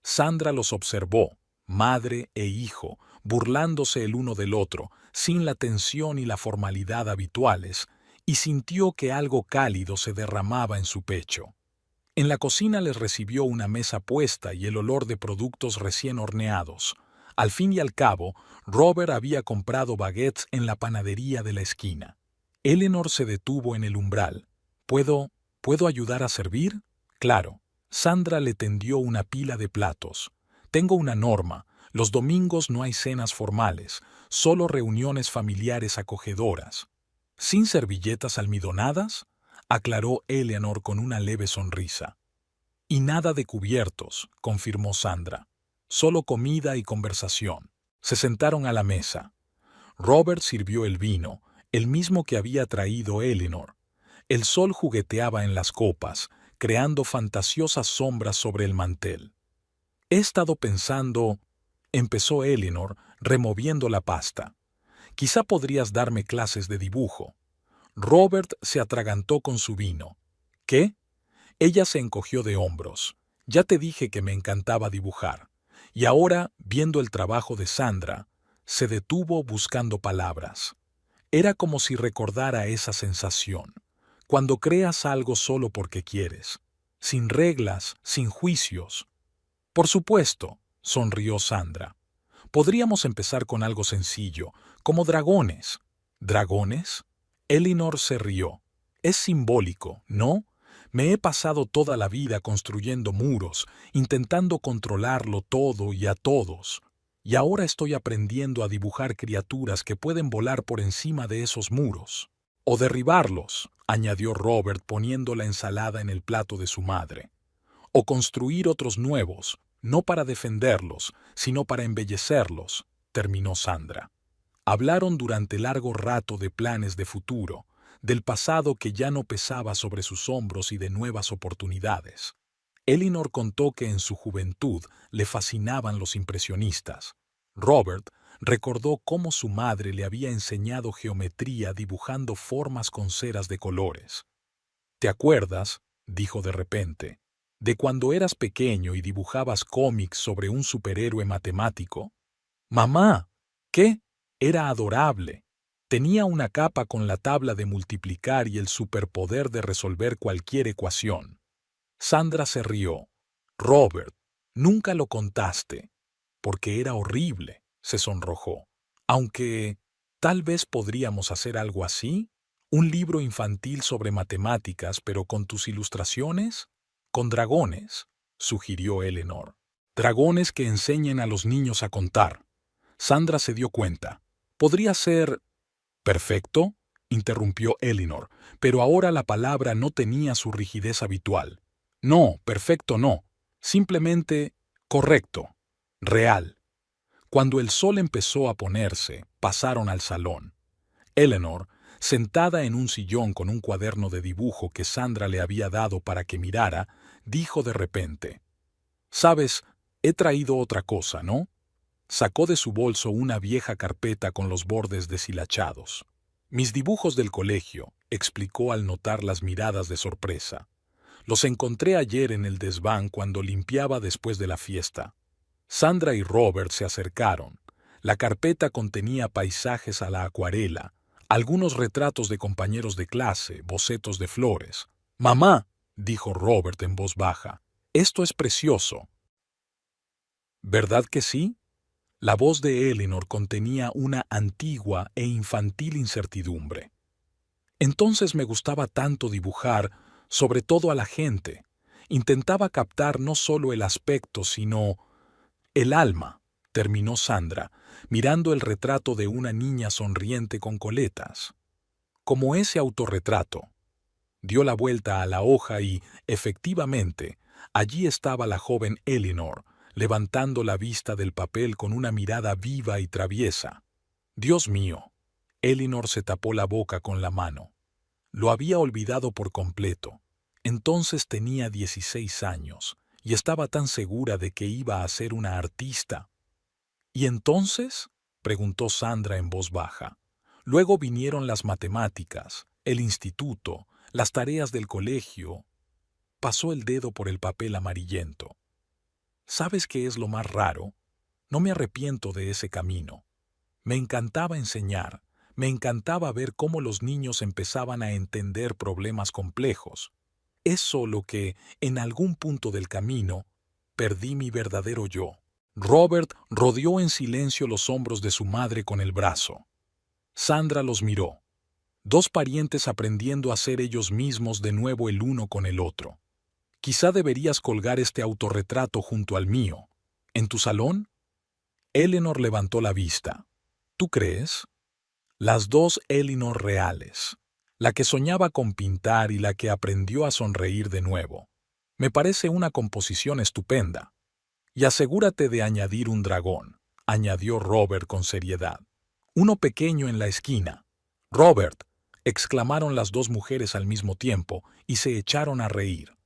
Sandra los observó, madre e hijo, burlándose el uno del otro, sin la tensión y la formalidad habituales, y sintió que algo cálido se derramaba en su pecho. En la cocina les recibió una mesa puesta y el olor de productos recién horneados. Al fin y al cabo, Robert había comprado baguettes en la panadería de la esquina. Eleanor se detuvo en el umbral. ¿Puedo ayudar a servir? Claro. Sandra le tendió una pila de platos. Tengo una norma. Los domingos no hay cenas formales, solo reuniones familiares acogedoras. ¿Sin servilletas almidonadas? Aclaró Eleanor con una leve sonrisa. Y nada de cubiertos, confirmó Sandra. Solo comida y conversación. Se sentaron a la mesa. Robert sirvió el vino, el mismo que había traído Eleanor. El sol jugueteaba en las copas, creando fantasiosas sombras sobre el mantel. He estado pensando, empezó Eleanor, removiendo la pasta. Quizá podrías darme clases de dibujo. Robert se atragantó con su vino. ¿Qué? Ella se encogió de hombros. Ya te dije que me encantaba dibujar. Y ahora, viendo el trabajo de Sandra, se detuvo buscando palabras. Era como si recordara esa sensación. Cuando creas algo solo porque quieres. Sin reglas, sin juicios. Por supuesto, sonrió Sandra. Podríamos empezar con algo sencillo, como dragones. ¿Dragones? Eleanor se rió. Es simbólico, ¿no? Me he pasado toda la vida construyendo muros, intentando controlarlo todo y a todos. Y ahora estoy aprendiendo a dibujar criaturas que pueden volar por encima de esos muros. O derribarlos, añadió Robert poniendo la ensalada en el plato de su madre. O construir otros nuevos, no para defenderlos, sino para embellecerlos, terminó Sandra. Hablaron durante largo rato de planes de futuro, del pasado que ya no pesaba sobre sus hombros y de nuevas oportunidades. Eleanor contó que en su juventud le fascinaban los impresionistas. Robert recordó cómo su madre le había enseñado geometría dibujando formas con ceras de colores. ¿Te acuerdas? Dijo de repente, de cuando eras pequeño y dibujabas cómics sobre un superhéroe matemático. Mamá, ¿qué? Era adorable. Tenía una capa con la tabla de multiplicar y el superpoder de resolver cualquier ecuación. Sandra se rió. Robert, nunca lo contaste. Porque era horrible, se sonrojó. Aunque, tal vez podríamos hacer algo así. ¿Un libro infantil sobre matemáticas, pero con tus ilustraciones? Con dragones, sugirió Eleanor. Dragones que enseñen a los niños a contar. Sandra se dio cuenta. Podría ser... Perfecto, interrumpió Eleanor, pero ahora la palabra no tenía su rigidez habitual. No, perfecto no. Simplemente correcto, real. Cuando el sol empezó a ponerse, pasaron al salón. Eleanor, sentada en un sillón con un cuaderno de dibujo que Sandra le había dado para que mirara, dijo de repente, «Sabes, he traído otra cosa, ¿no?» Sacó de su bolso una vieja carpeta con los bordes deshilachados. «Mis dibujos del colegio», explicó al notar las miradas de sorpresa. «Los encontré ayer en el desván cuando limpiaba después de la fiesta». Sandra y Robert se acercaron. La carpeta contenía paisajes a la acuarela, algunos retratos de compañeros de clase, bocetos de flores. «Mamá», dijo Robert en voz baja, «esto es precioso». «¿Verdad que sí?» La voz de Eleanor contenía una antigua e infantil incertidumbre. Entonces me gustaba tanto dibujar, sobre todo a la gente. Intentaba captar no solo el aspecto, sino el alma, terminó Sandra, mirando el retrato de una niña sonriente con coletas. Como ese autorretrato. Dio la vuelta a la hoja y, efectivamente, allí estaba la joven Eleanor, levantando la vista del papel con una mirada viva y traviesa. Dios mío. Eleanor se tapó la boca con la mano. Lo había olvidado por completo. Entonces tenía 16 años y estaba tan segura de que iba a ser una artista. ¿Y entonces? Preguntó Sandra en voz baja. Luego vinieron las matemáticas, el instituto, las tareas del colegio. Pasó el dedo por el papel amarillento. ¿Sabes qué es lo más raro? No me arrepiento de ese camino. Me encantaba enseñar, me encantaba ver cómo los niños empezaban a entender problemas complejos. Es solo que, en algún punto del camino, perdí mi verdadero yo. Robert rodeó en silencio los hombros de su madre con el brazo. Sandra los miró. Dos parientes aprendiendo a ser ellos mismos de nuevo el uno con el otro. Quizá deberías colgar este autorretrato junto al mío. ¿En tu salón? Eleanor levantó la vista. ¿Tú crees? Las dos Eleanor reales. La que soñaba con pintar y la que aprendió a sonreír de nuevo. Me parece una composición estupenda. Y asegúrate de añadir un dragón, añadió Robert con seriedad. Uno pequeño en la esquina. Robert, exclamaron las dos mujeres al mismo tiempo y se echaron a reír.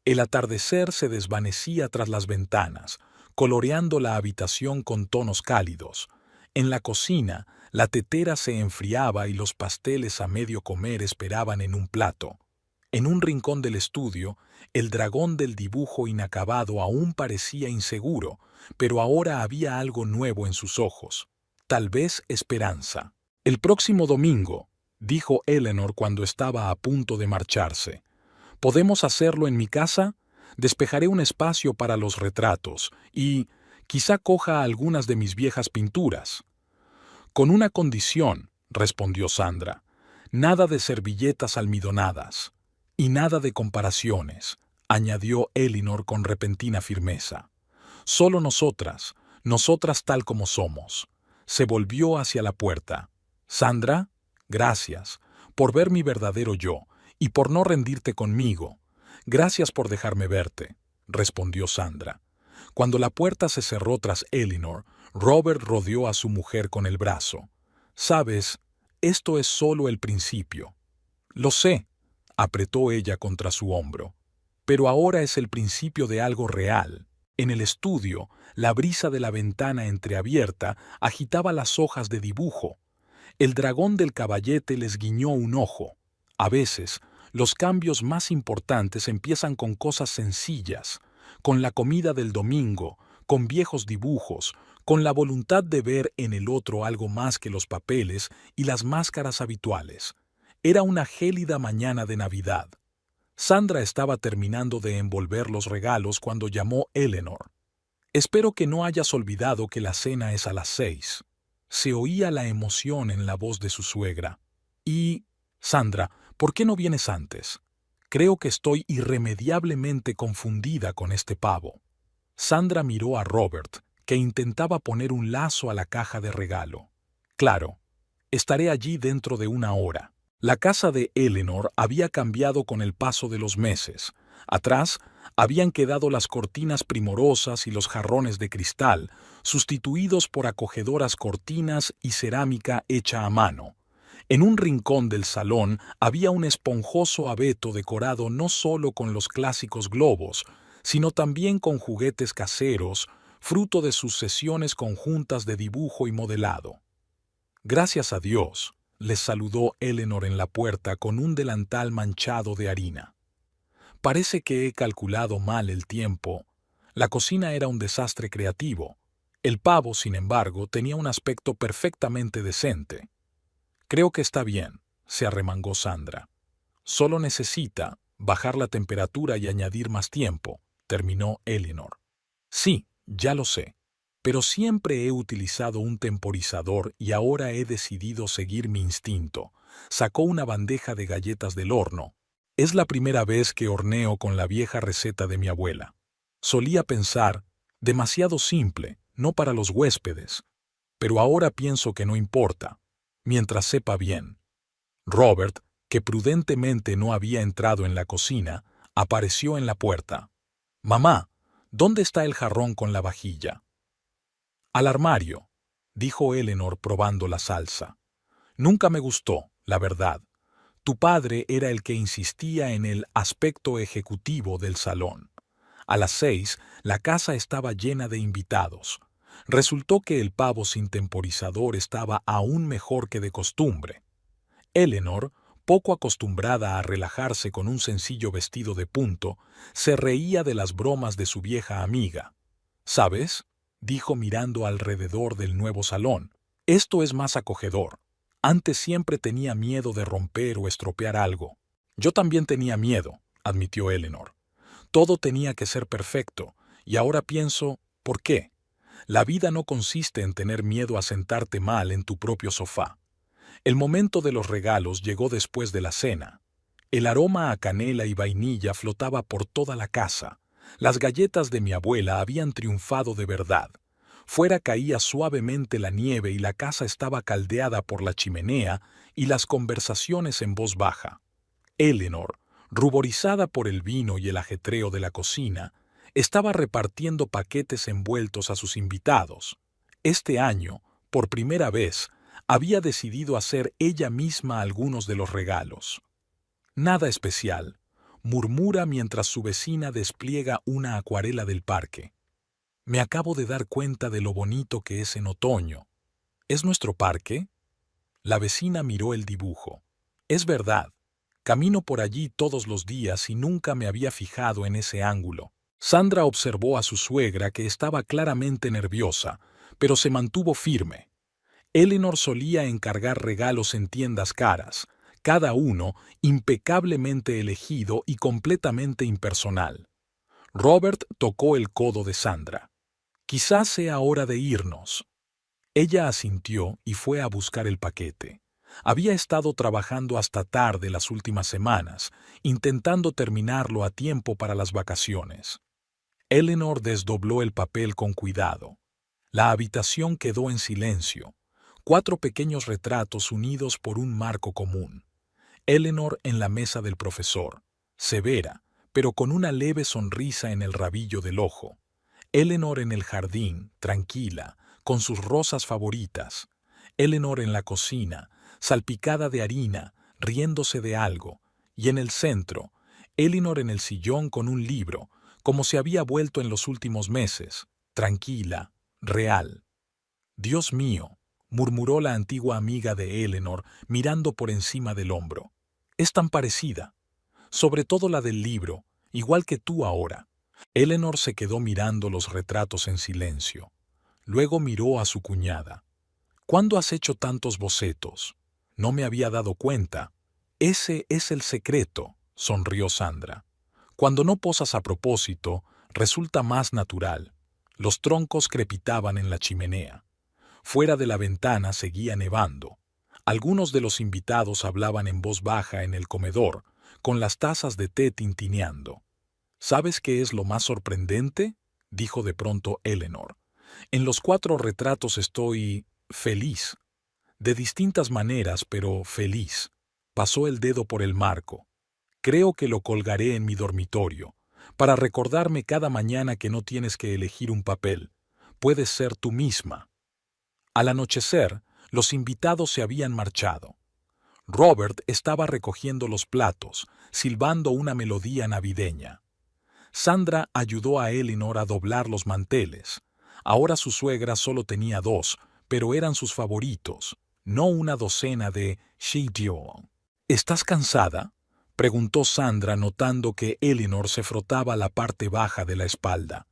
El atardecer se desvanecía tras las ventanas, coloreando la habitación con tonos cálidos. En la cocina, la tetera se enfriaba y los pasteles a medio comer esperaban en un plato. En un rincón del estudio, el dragón del dibujo inacabado aún parecía inseguro, pero ahora había algo nuevo en sus ojos. Tal vez esperanza. El próximo domingo, dijo Eleanor cuando estaba a punto de marcharse. ¿Podemos hacerlo en mi casa? Despejaré un espacio para los retratos y quizá coja algunas de mis viejas pinturas. Con una condición, respondió Sandra. Nada de servilletas almidonadas. Y nada de comparaciones, añadió Eleanor con repentina firmeza. Solo nosotras, nosotras tal como somos. Se volvió hacia la puerta. Sandra, gracias por ver mi verdadero yo y por no rendirte conmigo. Gracias por dejarme verte, respondió Sandra. Cuando la puerta se cerró tras Eleanor, Robert rodeó a su mujer con el brazo. Sabes, esto es solo el principio. Lo sé, apretó ella contra su hombro. Pero ahora es el principio de algo real. En el estudio, la brisa de la ventana entreabierta agitaba las hojas de dibujo. El dragón del caballete les guiñó un ojo. A veces, los cambios más importantes empiezan con cosas sencillas, con la comida del domingo, con viejos dibujos, con la voluntad de ver en el otro algo más que los papeles y las máscaras habituales. Era una gélida mañana de Navidad. Sandra estaba terminando de envolver los regalos cuando llamó Eleanor. Espero que no hayas olvidado que la cena es a las 6. Se oía la emoción en la voz de su suegra. Y, Sandra, ¿por qué no vienes antes? Creo que estoy irremediablemente confundida con este pavo. Sandra miró a Robert, que intentaba poner un lazo a la caja de regalo. Claro, estaré allí dentro de una hora. La casa de Eleanor había cambiado con el paso de los meses. Atrás habían quedado las cortinas primorosas y los jarrones de cristal, sustituidos por acogedoras cortinas y cerámica hecha a mano. En un rincón del salón había un esponjoso abeto decorado no solo con los clásicos globos, sino también con juguetes caseros, fruto de sus sesiones conjuntas de dibujo y modelado. Gracias a Dios, les saludó Eleanor en la puerta con un delantal manchado de harina. Parece que he calculado mal el tiempo. La cocina era un desastre creativo. El pavo, sin embargo, tenía un aspecto perfectamente decente. Creo que está bien, se arremangó Sandra. Solo necesita bajar la temperatura y añadir más tiempo, terminó Eleanor. Sí, ya lo sé. Pero siempre he utilizado un temporizador y ahora he decidido seguir mi instinto. Sacó una bandeja de galletas del horno. Es la primera vez que horneo con la vieja receta de mi abuela. Solía pensar, demasiado simple, no para los huéspedes. Pero ahora pienso que no importa, mientras sepa bien. Robert, que prudentemente no había entrado en la cocina, apareció en la puerta. «Mamá, ¿dónde está el jarrón con la vajilla?» «Al armario», dijo Eleanor probando la salsa. «Nunca me gustó, la verdad. Tu padre era el que insistía en el aspecto ejecutivo del salón. A las 6, la casa estaba llena de invitados. Resultó que el pavo sin temporizador estaba aún mejor que de costumbre. Eleanor, poco acostumbrada a relajarse con un sencillo vestido de punto, se reía de las bromas de su vieja amiga. «¿Sabes?», dijo mirando alrededor del nuevo salón. «Esto es más acogedor. Antes siempre tenía miedo de romper o estropear algo». «Yo también tenía miedo», admitió Eleanor. «Todo tenía que ser perfecto, y ahora pienso, ¿por qué? La vida no consiste en tener miedo a sentarte mal en tu propio sofá». El momento de los regalos llegó después de la cena. El aroma a canela y vainilla flotaba por toda la casa. Las galletas de mi abuela habían triunfado de verdad. Fuera caía suavemente la nieve y la casa estaba caldeada por la chimenea y las conversaciones en voz baja. Eleanor, ruborizada por el vino y el ajetreo de la cocina, estaba repartiendo paquetes envueltos a sus invitados. Este año, por primera vez, había decidido hacer ella misma algunos de los regalos. «Nada especial», murmura mientras su vecina despliega una acuarela del parque. «Me acabo de dar cuenta de lo bonito que es en otoño. ¿Es nuestro parque?» La vecina miró el dibujo. «Es verdad. Camino por allí todos los días y nunca me había fijado en ese ángulo». Sandra observó a su suegra, que estaba claramente nerviosa, pero se mantuvo firme. Eleanor solía encargar regalos en tiendas caras, cada uno impecablemente elegido y completamente impersonal. Robert tocó el codo de Sandra. «Quizás sea hora de irnos». Ella asintió y fue a buscar el paquete. Había estado trabajando hasta tarde las últimas semanas, intentando terminarlo a tiempo para las vacaciones. Eleanor desdobló el papel con cuidado. La habitación quedó en silencio. 4 pequeños retratos unidos por un marco común. Eleanor en la mesa del profesor, severa, pero con una leve sonrisa en el rabillo del ojo. Eleanor en el jardín, tranquila, con sus rosas favoritas. Eleanor en la cocina, salpicada de harina, riéndose de algo. Y en el centro, Eleanor en el sillón con un libro, como se había vuelto en los últimos meses, tranquila, real. «Dios mío», murmuró la antigua amiga de Eleanor mirando por encima del hombro. «Es tan parecida. Sobre todo la del libro, igual que tú ahora». Eleanor se quedó mirando los retratos en silencio. Luego miró a su cuñada. «¿Cuándo has hecho tantos bocetos? No me había dado cuenta». «Ese es el secreto», sonrió Sandra. «Cuando no posas a propósito, resulta más natural». Los troncos crepitaban en la chimenea. Fuera de la ventana seguía nevando. Algunos de los invitados hablaban en voz baja en el comedor, con las tazas de té tintineando. «¿Sabes qué es lo más sorprendente?», dijo de pronto Eleanor. «En los 4 retratos estoy feliz. De distintas maneras, pero feliz». Pasó el dedo por el marco. «Creo que lo colgaré en mi dormitorio, para recordarme cada mañana que no tienes que elegir un papel. Puedes ser tú misma». Al anochecer, los invitados se habían marchado. Robert estaba recogiendo los platos, silbando una melodía navideña. Sandra ayudó a Eleanor a doblar los manteles. Ahora su suegra solo tenía 2, pero eran sus favoritos, no una docena de Shijiao. «¿Estás cansada?», preguntó Sandra, notando que Eleanor se frotaba la parte baja de la espalda.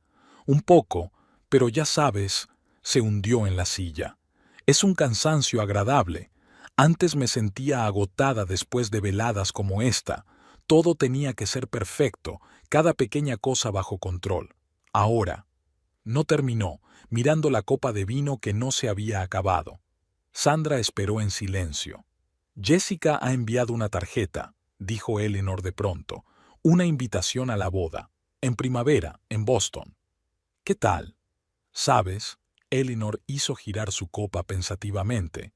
«Un poco, pero ya sabes», se hundió en la silla. «Es un cansancio agradable. Antes me sentía agotada después de veladas como esta. Todo tenía que ser perfecto, cada pequeña cosa bajo control. Ahora, No terminó, mirando la copa de vino que no se había acabado. Sandra esperó en silencio. Jessica ha enviado una tarjeta, dijo Eleanor de pronto. Una invitación a la boda. En primavera, en Boston. ¿Qué tal? ¿Sabes? Eleanor hizo girar su copa pensativamente.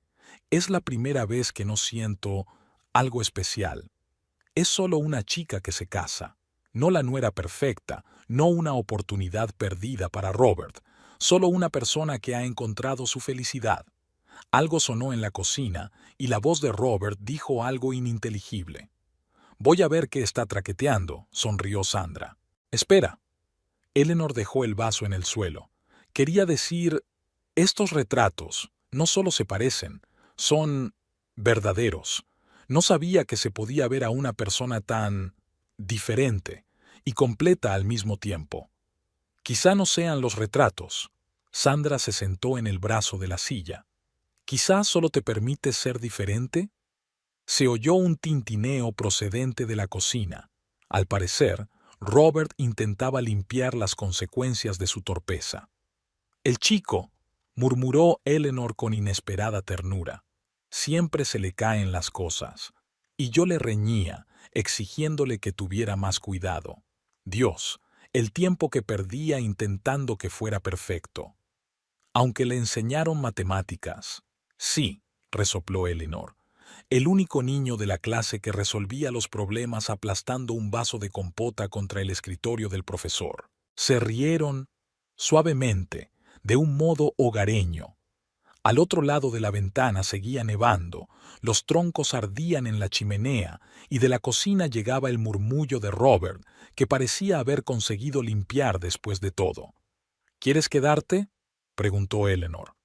Es la primera vez que no siento algo especial. Es solo una chica que se casa. No la nuera perfecta, no una oportunidad perdida para Robert, solo una persona que ha encontrado su felicidad. Algo sonó en la cocina y la voz de Robert dijo algo ininteligible. Voy a ver qué está traqueteando, sonrió Sandra. Espera. Eleanor dejó el vaso en el suelo. Quería decir, estos retratos no solo se parecen, son verdaderos. No sabía que se podía ver a una persona tan diferente y completa al mismo tiempo. Quizá no sean los retratos. Sandra se sentó en el brazo de la silla. Quizá solo te permites ser diferente. Se oyó un tintineo procedente de la cocina. Al parecer, Robert intentaba limpiar las consecuencias de su torpeza. El chico, murmuró Eleanor con inesperada ternura. Siempre se le caen las cosas. Y yo le reñía, exigiéndole que tuviera más cuidado. Dios, el tiempo que perdía intentando que fuera perfecto. Aunque le enseñaron matemáticas. Sí, resopló Eleanor. El único niño de la clase que resolvía los problemas aplastando un vaso de compota contra el escritorio del profesor. Se rieron suavemente, de un modo hogareño. Al otro lado de la ventana seguía nevando, los troncos ardían en la chimenea y de la cocina llegaba el murmullo de Robert, que parecía haber conseguido limpiar después de todo. ¿Quieres quedarte?, preguntó Eleanor.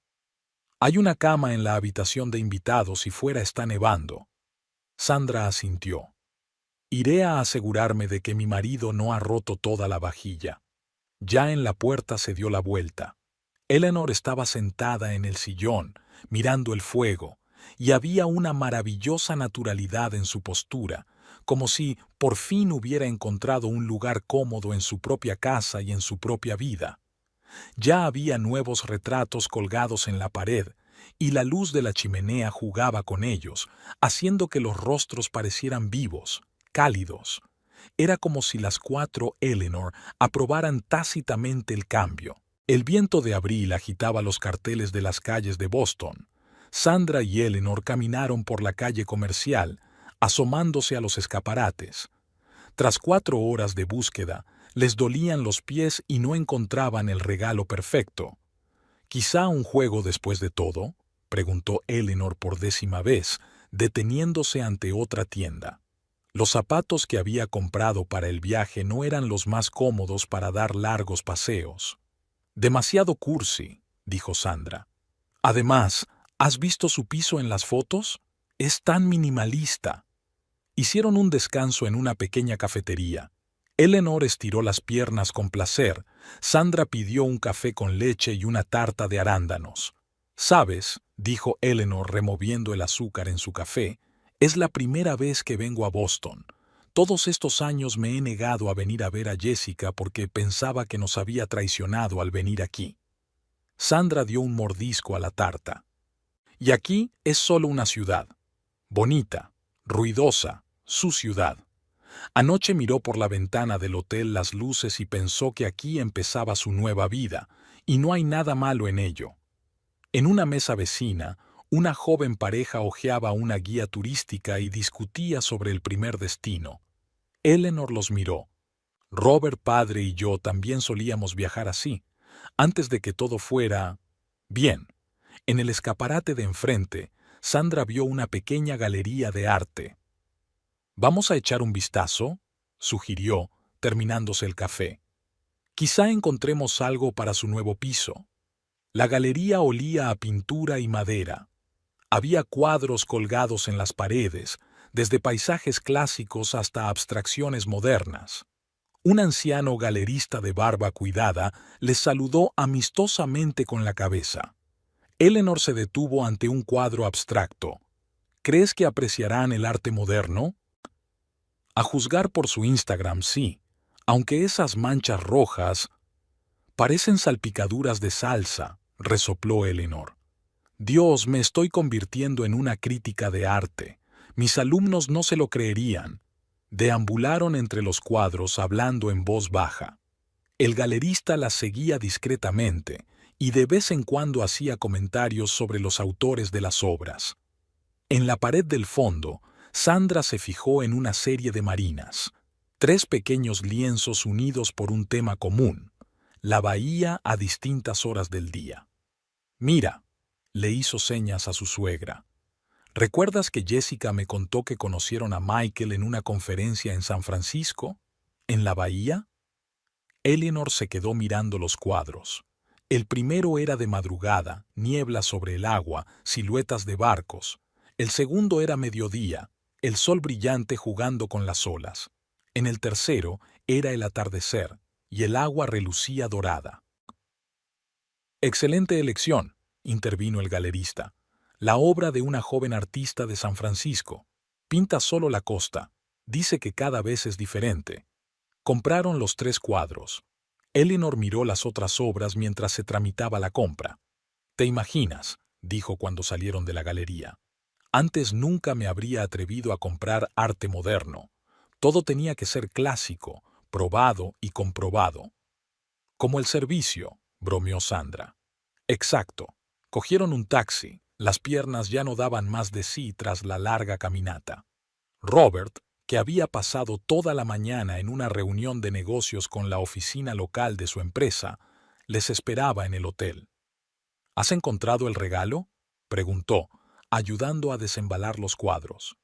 Hay una cama en la habitación de invitados y fuera está nevando. Sandra asintió. Iré a asegurarme de que mi marido no ha roto toda la vajilla. Ya en la puerta se dio la vuelta. Eleanor estaba sentada en el sillón, mirando el fuego, y había una maravillosa naturalidad en su postura, como si por fin hubiera encontrado un lugar cómodo en su propia casa y en su propia vida. Ya había nuevos retratos colgados en la pared, y la luz de la chimenea jugaba con ellos, haciendo que los rostros parecieran vivos, cálidos. Era como si las cuatro Eleanor aprobaran tácitamente el cambio. El viento de abril agitaba los carteles de las calles de Boston. Sandra y Eleanor caminaron por la calle comercial, asomándose a los escaparates. Tras 4 horas de búsqueda, les dolían los pies y no encontraban el regalo perfecto. ¿Quizá un juego después de todo?, preguntó Eleanor por 10ª vez, deteniéndose ante otra tienda. Los zapatos que había comprado para el viaje no eran los más cómodos para dar largos paseos. Demasiado cursi, dijo Sandra. Además, ¿has visto su piso en las fotos? Es tan minimalista. Hicieron un descanso en una pequeña cafetería. Eleanor estiró las piernas con placer. Sandra pidió un café con leche y una tarta de arándanos. «¿Sabes?», dijo Eleanor removiendo el azúcar en su café, «es la primera vez que vengo a Boston. Todos estos años me he negado a venir a ver a Jessica porque pensaba que nos había traicionado al venir aquí». Sandra dio un mordisco a la tarta. «Y aquí es solo una ciudad. Bonita, ruidosa, su ciudad. Anoche miró por la ventana del hotel las luces y pensó que aquí empezaba su nueva vida, y no hay nada malo en ello». En una mesa vecina, una joven pareja hojeaba una guía turística y discutía sobre el primer destino. Eleanor los miró. Robert padre y yo también solíamos viajar así, antes de que todo fuera bien. En el escaparate de enfrente, Sandra vio una pequeña galería de arte. «¿Vamos a echar un vistazo?», sugirió, terminándose el café. «Quizá encontremos algo para su nuevo piso». La galería olía a pintura y madera. Había cuadros colgados en las paredes, desde paisajes clásicos hasta abstracciones modernas. Un anciano galerista de barba cuidada les saludó amistosamente con la cabeza. Eleanor se detuvo ante un cuadro abstracto. «¿Crees que apreciarán el arte moderno?». A juzgar por su Instagram, sí, aunque esas manchas rojas... Parecen salpicaduras de salsa, resopló Eleanor. Dios, me estoy convirtiendo en una crítica de arte. Mis alumnos no se lo creerían. Deambularon entre los cuadros hablando en voz baja. El galerista las seguía discretamente y de vez en cuando hacía comentarios sobre los autores de las obras. En la pared del fondo, Sandra se fijó en una serie de marinas, 3 pequeños lienzos unidos por un tema común, la bahía a distintas horas del día. Mira, le hizo señas a su suegra. ¿Recuerdas que Jessica me contó que conocieron a Michael en una conferencia en San Francisco? ¿En la bahía? Eleanor se quedó mirando los cuadros. El primero era de madrugada, niebla sobre el agua, siluetas de barcos. El segundo era mediodía, el sol brillante jugando con las olas. En el tercero era el atardecer, y el agua relucía dorada. Excelente elección, intervino el galerista. La obra de una joven artista de San Francisco. Pinta solo la costa. Dice que cada vez es diferente. Compraron los 3 cuadros. Eleanor miró las otras obras mientras se tramitaba la compra. «¿Te imaginas?», dijo cuando salieron de la galería. «Antes nunca me habría atrevido a comprar arte moderno. Todo tenía que ser clásico, probado y comprobado». «Como el servicio», bromeó Sandra. «Exacto. Cogieron un taxi. Las piernas ya no daban más de sí tras la larga caminata. Robert, que había pasado toda la mañana en una reunión de negocios con la oficina local de su empresa, les esperaba en el hotel. «¿Has encontrado el regalo?», preguntó, ayudando a desembalar los cuadros.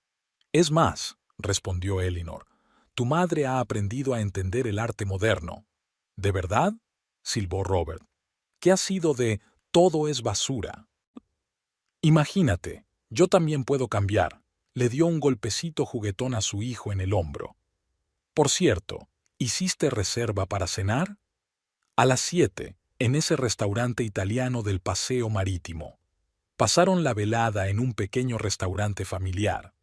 «Es más», respondió Eleanor, «tu madre ha aprendido a entender el arte moderno». «¿De verdad?», silbó Robert. «¿Qué ha sido de todo es basura?» «Imagínate, yo también puedo cambiar», le dio un golpecito juguetón a su hijo en el hombro. «Por cierto, ¿hiciste reserva para cenar?». «A las 7, en ese restaurante italiano del Paseo Marítimo». Pasaron la velada en un pequeño restaurante familiar.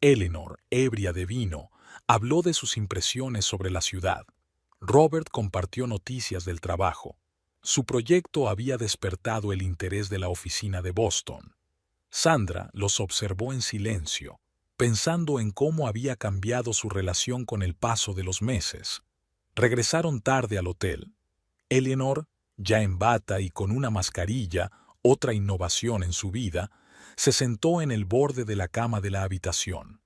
Eleanor, ebria de vino, habló de sus impresiones sobre la ciudad. Robert compartió noticias del trabajo. Su proyecto había despertado el interés de la oficina de Boston. Sandra los observó en silencio, pensando en cómo había cambiado su relación con el paso de los meses. Regresaron tarde al hotel. Eleanor, ya en bata y con una mascarilla, otra innovación en su vida, se sentó en el borde de la cama de la habitación.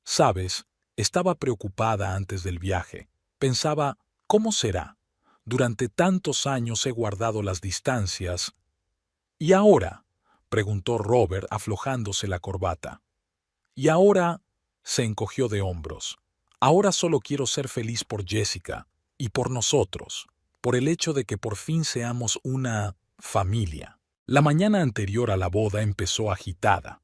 «Sabes, estaba preocupada antes del viaje. Pensaba, ¿cómo será? Durante tantos años he guardado las distancias». «¿Y ahora?», preguntó Robert aflojándose la corbata. «¿Y ahora?», se encogió de hombros. «Ahora solo quiero ser feliz por Jessica y por nosotros, por el hecho de que por fin seamos una familia». La mañana anterior a la boda empezó agitada.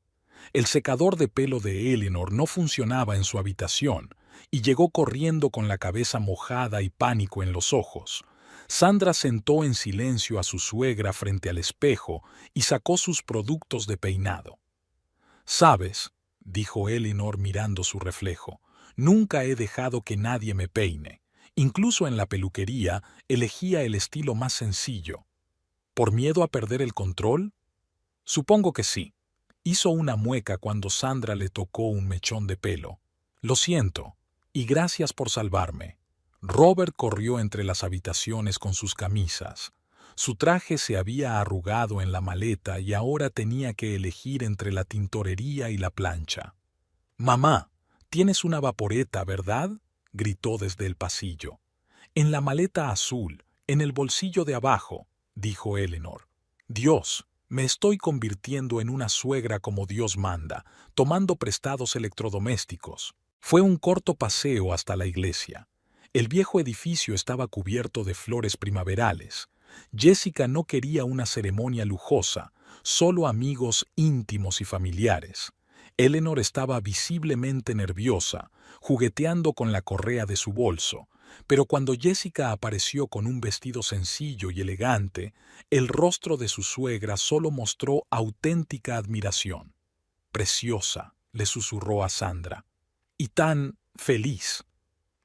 El secador de pelo de Eleanor no funcionaba en su habitación y llegó corriendo con la cabeza mojada y pánico en los ojos. Sandra sentó en silencio a su suegra frente al espejo y sacó sus productos de peinado. «¿Sabes?», dijo Eleanor mirando su reflejo, «nunca he dejado que nadie me peine. Incluso en la peluquería elegía el estilo más sencillo. ¿Por miedo a perder el control?». «Supongo que sí». Hizo una mueca cuando Sandra le tocó un mechón de pelo. «Lo siento, y gracias por salvarme». Robert corrió entre las habitaciones con sus camisas. Su traje se había arrugado en la maleta y ahora tenía que elegir entre la tintorería y la plancha. «Mamá, tienes una vaporeta, ¿verdad?», gritó desde el pasillo. «En la maleta azul, en el bolsillo de abajo», dijo Eleanor. «Dios, me estoy convirtiendo en una suegra como Dios manda, tomando prestados electrodomésticos». Fue un corto paseo hasta la iglesia. El viejo edificio estaba cubierto de flores primaverales. Jessica no quería una ceremonia lujosa, solo amigos íntimos y familiares. Eleanor estaba visiblemente nerviosa, jugueteando con la correa de su bolso, pero cuando Jessica apareció con un vestido sencillo y elegante, el rostro de su suegra solo mostró auténtica admiración. «Preciosa», le susurró a Sandra. «Y tan feliz».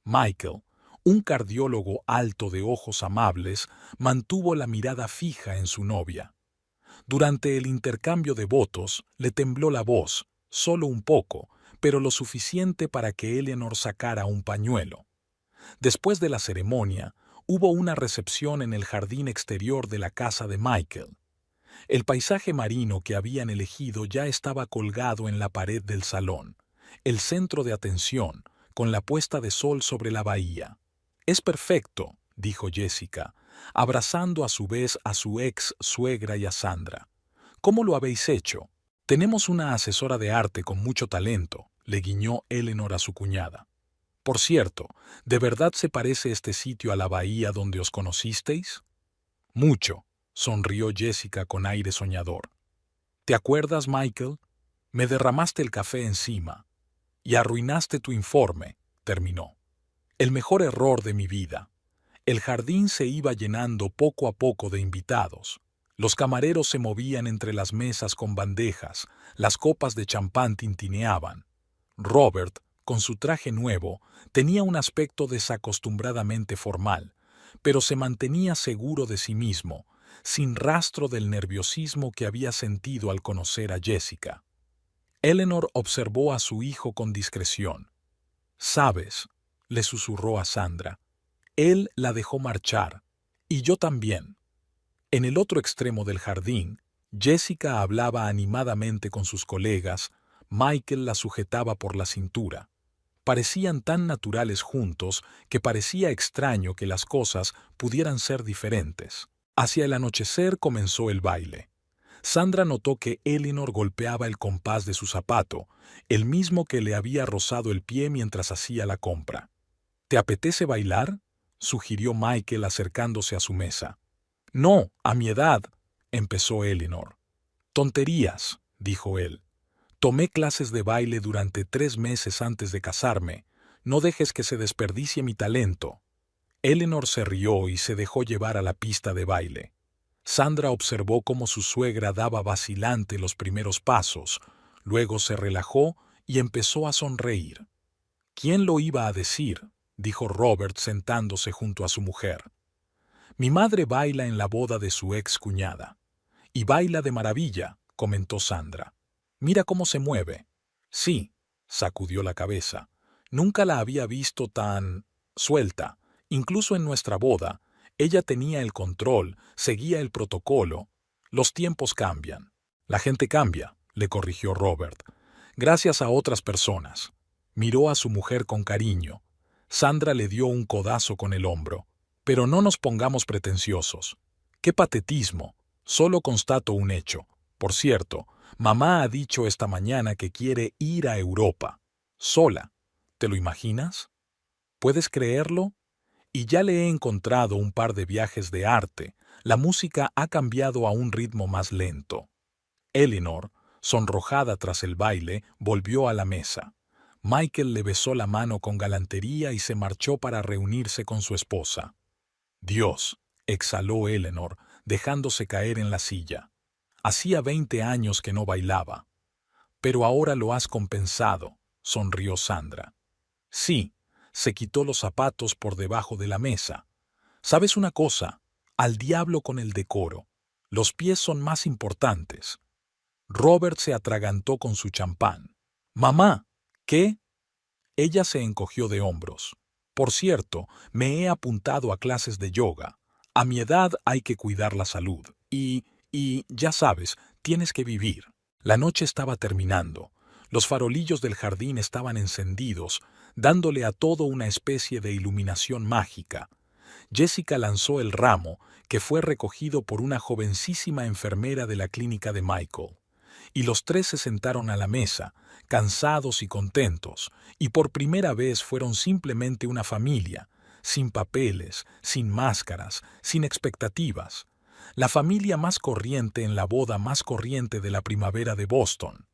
Michael, Un cardiólogo alto de ojos amables mantuvo la mirada fija en su novia. Durante el intercambio de votos le tembló la voz, solo un poco, pero lo suficiente para que Eleanor sacara un pañuelo. Después de la ceremonia, hubo una recepción en el jardín exterior de la casa de Michael. El paisaje marino que habían elegido ya estaba colgado en la pared del salón, el centro de atención, con la puesta de sol sobre la bahía. «Es perfecto», dijo Jessica, abrazando a su vez a su ex suegra y a Sandra. «¿Cómo lo habéis hecho?» «Tenemos una asesora de arte con mucho talento», le guiñó Eleanor a su cuñada. «Por cierto, ¿de verdad se parece este sitio a la bahía donde os conocisteis?» «Mucho», sonrió Jessica con aire soñador. «¿Te acuerdas, Michael? Me derramaste el café encima. Y arruinaste tu informe», terminó. «El mejor error de mi vida». El jardín se iba llenando poco a poco de invitados. Los camareros se movían entre las mesas con bandejas, las copas de champán tintineaban. Robert, con su traje nuevo, tenía un aspecto desacostumbradamente formal, pero se mantenía seguro de sí mismo, sin rastro del nerviosismo que había sentido al conocer a Jessica. Eleanor observó a su hijo con discreción. «¿Sabes?», le susurró a Sandra. «Él la dejó marchar, y yo también». En el otro extremo del jardín, Jessica hablaba animadamente con sus colegas, Michael la sujetaba por la cintura. Parecían tan naturales juntos que parecía extraño que las cosas pudieran ser diferentes. Hacia el anochecer comenzó el baile. Sandra notó que Eleanor golpeaba el compás de su zapato, el mismo que le había rozado el pie mientras hacía la compra. «¿Te apetece bailar?», sugirió Michael acercándose a su mesa. «No, a mi edad», empezó Eleanor. «Tonterías», dijo él. «Tomé clases de baile durante 3 meses antes de casarme. No dejes que se desperdicie mi talento». Eleanor se rió y se dejó llevar a la pista de baile. Sandra observó cómo su suegra daba vacilante los primeros pasos, luego se relajó y empezó a sonreír. «¿Quién lo iba a decir?», dijo Robert sentándose junto a su mujer. «Mi madre baila en la boda de su ex cuñada». «Y baila de maravilla», comentó Sandra. «Mira cómo se mueve». «Sí», sacudió la cabeza. «Nunca la había visto tan suelta. Incluso en nuestra boda, ella tenía el control, seguía el protocolo. Los tiempos cambian». «La gente cambia», le corrigió Robert. «Gracias a otras personas». Miró a su mujer con cariño. Sandra le dio un codazo con el hombro. «Pero no nos pongamos pretenciosos». «Qué patetismo. Solo constato un hecho. Por cierto, mamá ha dicho esta mañana que quiere ir a Europa. Sola. ¿Te lo imaginas? ¿Puedes creerlo? Y ya le he encontrado un par de viajes de arte. La música ha cambiado a un ritmo más lento». Eleanor, sonrojada tras el baile, volvió a la mesa. Michael le besó la mano con galantería y se marchó para reunirse con su esposa. «Dios», exhaló Eleanor, dejándose caer en la silla. «Hacía 20 años que no bailaba». «Pero ahora lo has compensado», sonrió Sandra. «Sí», se quitó los zapatos por debajo de la mesa. «¿Sabes una cosa? Al diablo con el decoro. Los pies son más importantes». Robert se atragantó con su champán. «Mamá, ¿qué?» Ella se encogió de hombros. «Por cierto, me he apuntado a clases de yoga. A mi edad hay que cuidar la salud. Y, ya sabes, tienes que vivir». La noche estaba terminando. Los farolillos del jardín estaban encendidos, dándole a todo una especie de iluminación mágica. Jessica lanzó el ramo, que fue recogido por una jovencísima enfermera de la clínica de Michael. Y los 3 se sentaron a la mesa, cansados y contentos, y por primera vez fueron simplemente una familia, sin papeles, sin máscaras, sin expectativas. La familia más corriente en la boda más corriente de la primavera de Boston.